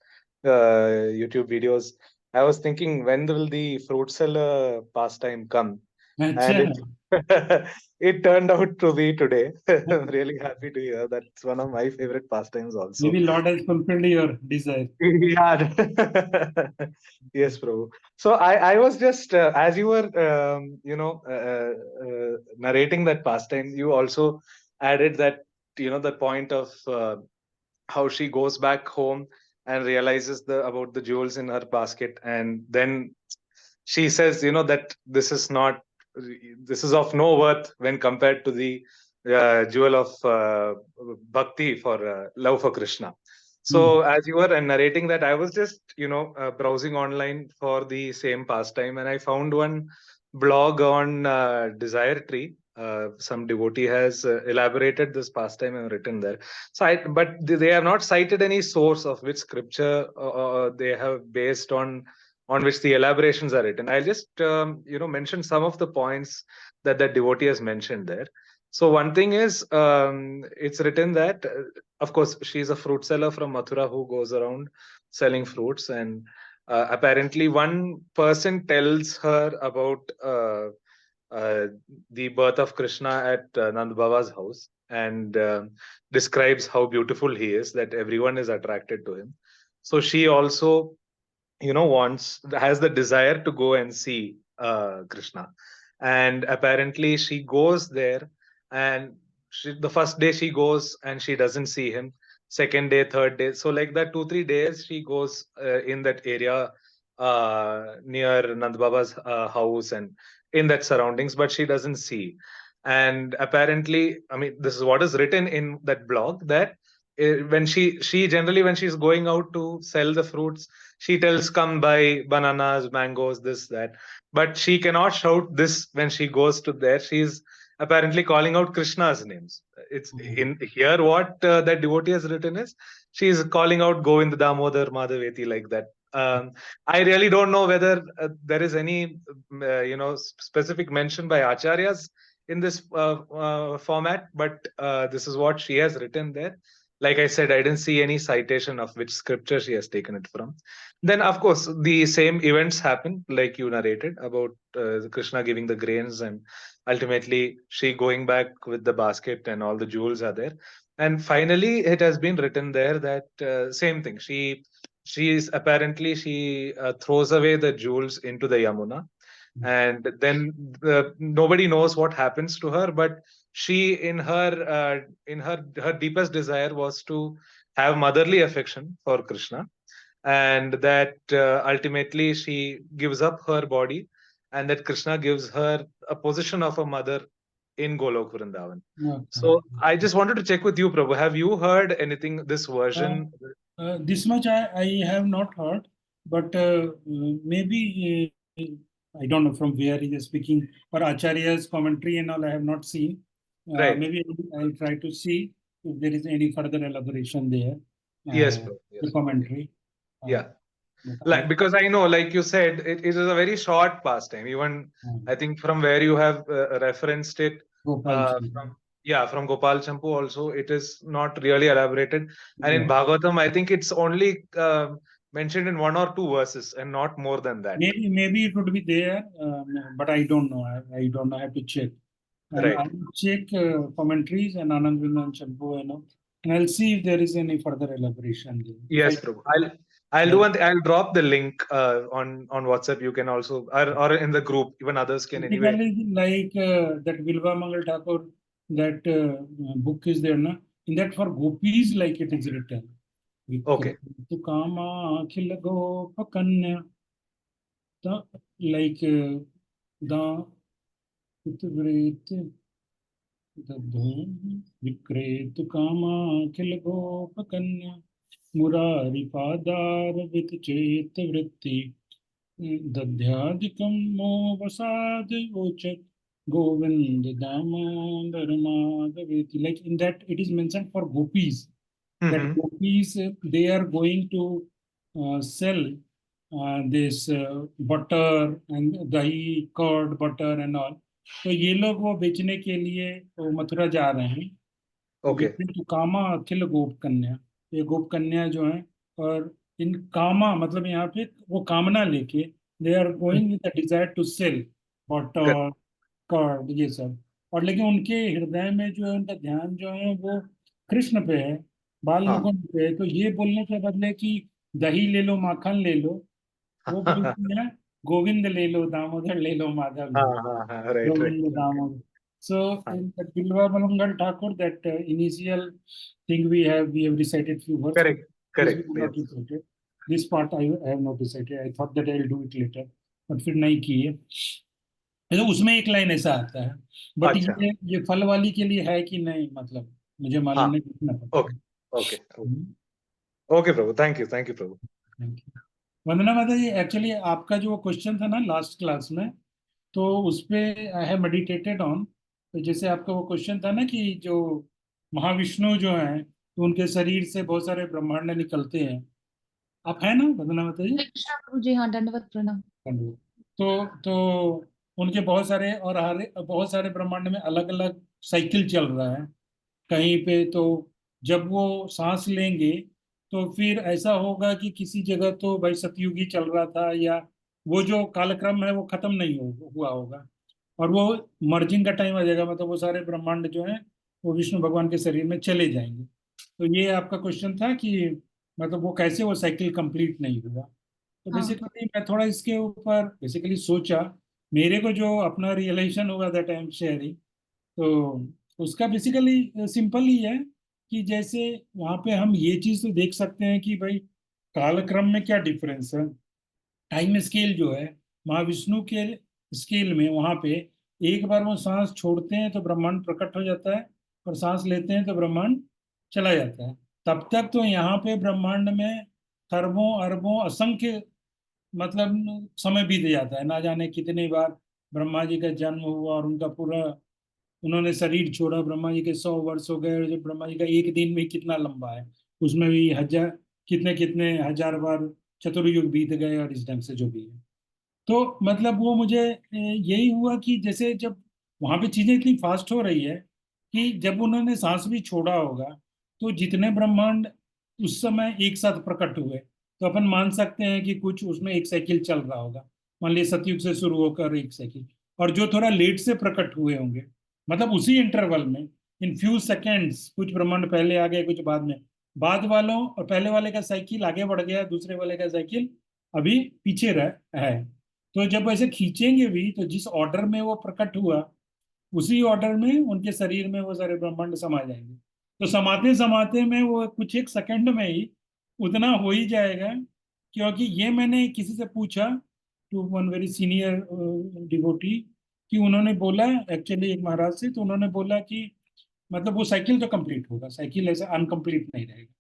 YouTube videos, I was thinking, when will the fruit seller pastime come? अच्छा, And it turned out to be today. I'm really happy to hear. That's one of my favorite pastimes may also. Be lord has fulfilled your desire. Yeah. Yes, Prabhu. So I was just as you were narrating that pastime, you also added that the point of how she goes back home and realizes about the jewels in her basket, and then she says, that this is of no worth when compared to the jewel of bhakti, for love for Krishna. So as you were narrating that, I was just browsing online for the same pastime, and I found one blog on Desire Tree. Some devotee has elaborated this pastime and written there. But they have not cited any source of which scripture they have based on which the elaborations are written. I'll just mention some of the points that the devotee has mentioned there. So one thing is, it's written that, of course, she's a fruit seller from Mathura who goes around selling fruits, and apparently one person tells her about the birth of Krishna at Nand Baba's house, and describes how beautiful he is, that everyone is attracted to him. So she also has the desire to go and see Krishna, and apparently she goes there, and the first day she goes and she doesn't see him, second day, third day, so like that 2-3 days she goes in that area near Nand Baba's house and in that surroundings, but she doesn't see. And apparently, I mean, this is what is written in that blog, that when she generally, when she's going out to sell the fruits, she tells, come buy bananas, mangoes, this, that. But she cannot shout this when she goes to there. She's apparently calling out Krishna's names. It's in here what that devotee has written is, she's calling out Govind, Damodar, Madhaveti, like that. I really don't know whether there is any specific mention by acharyas in this format, but this is what she has written there. Like I said, I didn't see any citation of which scripture she has taken it from. Then, of course, the same events happen, like you narrated about Krishna giving the grains, and ultimately she going back with the basket and all the jewels are there. And finally, it has been written there that same thing. She throws away the jewels into the Yamuna, and then nobody knows what happens to her. But she, in her deepest desire was to have motherly affection for Krishna. and that ultimately she gives up her body, and that Krishna gives her a position of a mother in Golok Vrindavan. Okay. So I just wanted to check with you, Prabhu. Have you heard anything, this version? This much I have not heard, but maybe I don't know from where he is speaking, or Acharya's commentary and all I have not seen. Right. Maybe I'll try to see if there is any further elaboration there. Yes, Prabhu. The Yes. commentary. Yeah. But Like, because I know, like you said, it is a very short pastime. Even I think from where you have referenced it, Gopal from Gopal Champu also, it is not really elaborated. And in Bhagavatam, I think it's only mentioned in 1 or 2 verses and not more than that. Maybe it would be there, but I don't know. I don't know. I have to check. Right. I'll check commentaries and Anand Vindan Champu, and I'll see if there is any further elaboration there. Yes, Prabhu. I'll do one thing. I'll drop the link on WhatsApp. You can also, or in the group, even others can anyway. Basically, like that Bilva Mangal Thakur, that book is there, na? In that for gopis, like it is written. Okay. To Kama Akhil Gopakanya. Like the विक्रेतु कामाखिल गोपकन्या मुरारी पादार वित चेत वृत्ति दध्यादिकं मो Vasad वोचत Govind Damodar माधवेति. Like in that it is mentioned for gopis, that gopis they are going to sell this butter and dahi, curd, butter and all. तो ये लोग वो बेचने के लिए वो मथुरा जा रहे हैं. Okay. तो कामा अखिल गोप कन्या, ये गोप कन्या जो है, और इन कामा मतलब यहाँ पे वो कामना लेके they are going with the desire to sell butter curd ये सब. और लेकिन उनके हृदय में जो है उनका ध्यान जो है वो कृष्ण पे है, बाल मुकुंद पे है. तो ये बोलने के बदले कि दही ले लो, माखन ले लो, वो बोलते हैं गोविंद ले लो, दामोदर ले लो, माधव ले लो. Right. Govinda Damodar. So in the Bilva Mangal Thakur, that initial thing we have recited few words. Correct. This we have not recited. This part I have not recited. I thought that I will do it later, but फिर नहीं किए. तो उसमें एक लाइन ऐसा आता है, बट ये फल वाली के लिए है कि नहीं, मतलब मुझे मालूम नहीं, कितना पता. Okay, Prabhu. Thank you, Prabhu. Thank you. वंदना माता जी, एक्चुअली आपका जो क्वेश्चन था ना लास्ट क्लास में, तो उस पे आई हैव मेडिटेटेड ऑन. तो जैसे आपका वो क्वेश्चन था ना कि जो महाविष्णु जो हैं तो उनके शरीर से बहुत सारे ब्रह्मांड निकलते हैं. आप है ना वंदना माता जी? प्रभु जी, हाँ, दंडवत प्रणाम. तो उनके बहुत सारे और बहुत सारे ब्रह्मांड में अलग अलग साइकिल चल रहा है कहीं पे. तो जब वो सांस लेंगे तो फिर ऐसा होगा कि किसी जगह तो भाई सतयुगी चल रहा था, या वो जो कालक्रम है वो खत्म नहीं हुआ होगा, और वो मर्जिंग का टाइम आ जाएगा, मतलब वो सारे ब्रह्मांड जो है वो विष्णु भगवान के शरीर में चले जाएंगे. तो ये आपका क्वेश्चन था कि मतलब वो कैसे वो साइकिल कंप्लीट नहीं हुआ. तो बेसिकली मैं थोड़ा इसके ऊपर बेसिकली सोचा, मेरे को जो अपना रियलाइजेशन हुआ दैट आई एम शेयरिंग, तो उसका बेसिकली सिंपल ही है कि जैसे वहां पे हम ये चीज तो देख सकते हैं कि भाई कालक्रम में क्या डिफरेंस है. टाइम स्केल जो है महाविष्णु के स्केल में, वहां पे एक बार वो सांस छोड़ते हैं तो ब्रह्मांड प्रकट हो जाता है, और सांस लेते हैं तो ब्रह्मांड चला जाता है. तब तक तो यहाँ पे ब्रह्मांड में खरबों अरबों असंख्य मतलब समय बीत जाता है. ना जाने कितने बार ब्रह्मा जी का जन्म हुआ और उनका पूरा उन्होंने शरीर छोड़ा. ब्रह्मा जी के 100 वर्ष हो गए, और जो ब्रह्मा जी का एक दिन में कितना लंबा है, उसमें भी कितने हजार बार चतुर्युग बीत गए, और इस ढंग से जो भी है. तो मतलब वो मुझे यही हुआ कि जैसे जब वहां पे चीजें इतनी फास्ट हो रही है कि जब उन्होंने सांस भी छोड़ा होगा तो जितने ब्रह्मांड उस समय एक साथ प्रकट हुए, तो अपन मान सकते हैं कि कुछ उसमें एक साइकिल चल रहा होगा. मान लीजिए सतयुग से शुरू होकर एक साइकिल, और जो थोड़ा लेट से प्रकट हुए होंगे, मतलब उसी इंटरवल में इन फ्यू सेकेंड्स कुछ ब्रह्मांड पहले आ गए, कुछ बाद में. बाद वालों और पहले वाले का साइकिल आगे बढ़ गया, दूसरे वाले का साइकिल अभी पीछे है. तो जब ऐसे खींचेंगे भी तो जिस ऑर्डर में वो प्रकट हुआ उसी ऑर्डर में उनके शरीर में वो सारे ब्रह्मांड समा जाएंगे. तो समाते समाते में वो कुछ एक सेकंड में ही उतना हो ही जाएगा क्योंकि ये मैंने किसी से पूछा, to one very senior devotee, कि उन्होंने बोला एक्चुअली एक महाराज से, तो उन्होंने बोला कि मतलब वो साइकिल तो कंप्लीट होगा, साइकिल ऐसा अनकम्प्लीट नहीं रहेगा।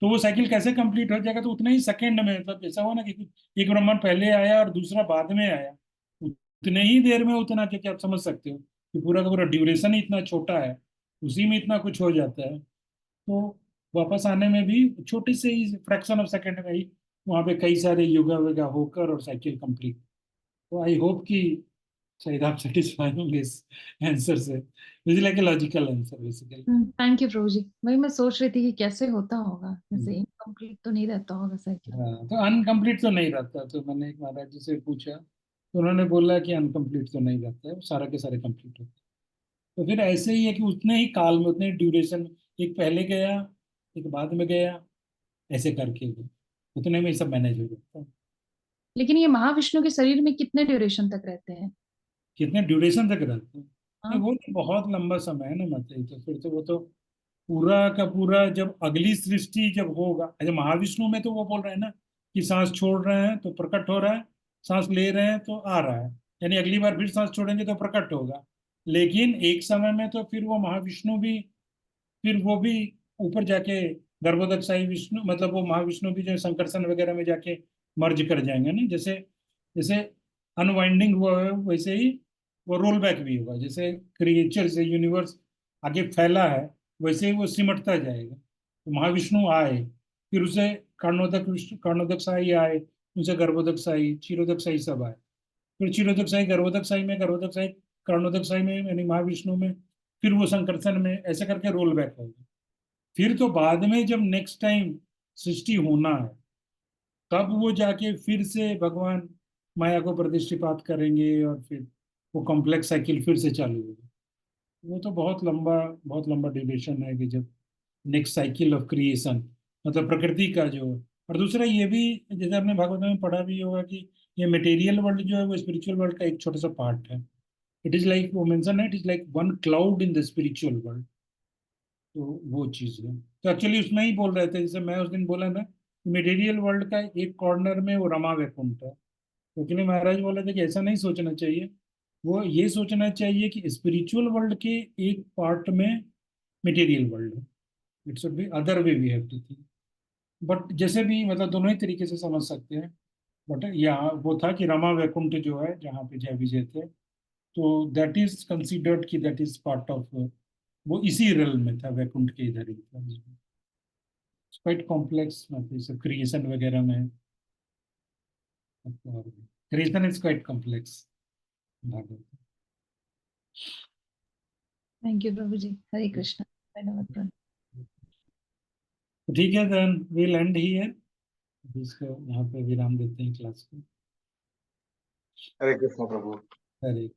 तो वो साइकिल कैसे कंप्लीट हो जाएगा, तो उतने ही सेकंड में, मतलब ऐसा हुआ ना कि एक ब्रह्मांड पहले आया और दूसरा बाद में आया, उतने ही देर में उतना, क्योंकि आप समझ सकते हो कि पूरा का पूरा ड्यूरेशन ही इतना छोटा है, उसी में इतना कुछ हो जाता है। तो वापस आने में भी छोटे से ही फ्रैक्शन ऑफ सेकंड में ही वहां पे कई सारे योगा वेगा होकर और साइकिल कंप्लीट। तो आई होप कि शायद आप सेटिस्फाई होंगे इस आंसर से। This is like a logical answer basically. Thank you Prabhu ji. वही मैं सोच रही थी कि कैसे होता होगा, जैसे हम्म। इनकम्प्लीट तो नहीं रहता होगा साइकिल। हाँ, तो अनकम्प्लीट तो नहीं रहता। तो मैंने एक महाराज जी से पूछा, तो उन्होंने बोला कि अनकम्प्लीट तो नहीं रहता है, सारा के सारे कंप्लीट होते हैं। तो फिर ऐसे ही है कि उतने ही काल में, उतने ही ड्यूरेशन, एक पहले गया एक बाद में गया, ऐसे करके भी उतने में ही सब मैनेज हो जाता है। लेकिन ये महाविष्णु के शरीर में कितने ड्यूरेशन तक रहते हैं? कितने ड्यूरेशन तक रहते हैं? नहीं, हाँ। वो तो बहुत लंबा समय है ना मतलब। तो फिर तो वो तो पूरा का पूरा, जब अगली सृष्टि जब होगा, अच्छा महाविष्णु में तो वो बोल रहे हैं ना कि सांस छोड़ रहे हैं तो प्रकट हो रहा है, सांस ले रहे हैं तो आ रहा है, यानी अगली बार फिर सांस छोड़ेंगे तो प्रकट होगा। लेकिन एक समय में तो फिर वो महाविष्णु भी, फिर वो भी ऊपर जाके गर्भोदकशाही विष्णु, मतलब वो महाविष्णु भी जो संकर्षण वगैरह में जाके मर्ज कर जाएंगे ना। जैसे जैसे अनवाइंडिंग हुआ है, वैसे ही वो रोल बैक भी होगा। जैसे क्रिएचर से यूनिवर्स आगे फैला है, वैसे ही वो सिमटता जाएगा। तो महाविष्णु आए, फिर उसे कर्णोदक विष्णु, कर्णोदकशाही आए, उनसे गर्भोदकशाही, क्षीरोदकशाही सब आए। फिर क्षीरोदकशाही, गर्भोदकशाही में, गर्भोदकशाही कर्णोदकशाही में, यानी महाविष्णु में, फिर वो संकर्षण में, ऐसे करके रोल बैक होगा। फिर तो बाद में जब नेक्स्ट टाइम सृष्टि होना है, तब वो जाके फिर से भगवान माया को प्रतिष्ठिपात करेंगे, और फिर वो कॉम्प्लेक्स साइकिल फिर से चालू होगी। वो तो बहुत लंबा ड्यूरेशन है कि जब नेक्स्ट साइकिल ऑफ क्रिएशन, मतलब प्रकृति का जो। और दूसरा ये भी, जैसे आपने भागवत में पढ़ा भी होगा कि ये मटेरियल वर्ल्ड जो है वो स्पिरिचुअल वर्ल्ड का एक छोटा सा पार्ट है। इट इज लाइक, वो मेंशन है, it is like one cloud in the spiritual world. तो वो चीज है। तो एक्चुअली उसमें ही बोल रहे थे, जैसे मैं उस दिन बोला ना, मटेरियल वर्ल्ड का एक कॉर्नर में वो रमा वैकुंठ है। तो एक्चुअली महाराज बोले थे कि ऐसा नहीं सोचना चाहिए, वो ये सोचना चाहिए कि स्पिरिचुअल वर्ल्ड के एक पार्ट में मटेरियल वर्ल्ड है। It should be other way we have to think. But जैसे भी, मतलब दोनों ही तरीके से समझ सकते हैं। बट यहाँ वो था कि रमा वैकुंठ जो है जहाँ पे जय विजय थे, तो दैट इज कंसिडर्ड कि दैट इज पार्ट ऑफ, वो इसी रेल में था, वैकुंठ के इधर ही था। क्वाइट कॉम्प्लेक्स, मतलब सब क्रिएशन वगैरह में, creation is quite complex Bhagavat. Thank you Prabhu ji. Hare Krishna. धन्यवाद प्रभु। तो ठीक है, देन विल एंड ही है, इसको यहाँ पे विराम देते हैं क्लास को। हरे कृष्ण प्रभु। हरे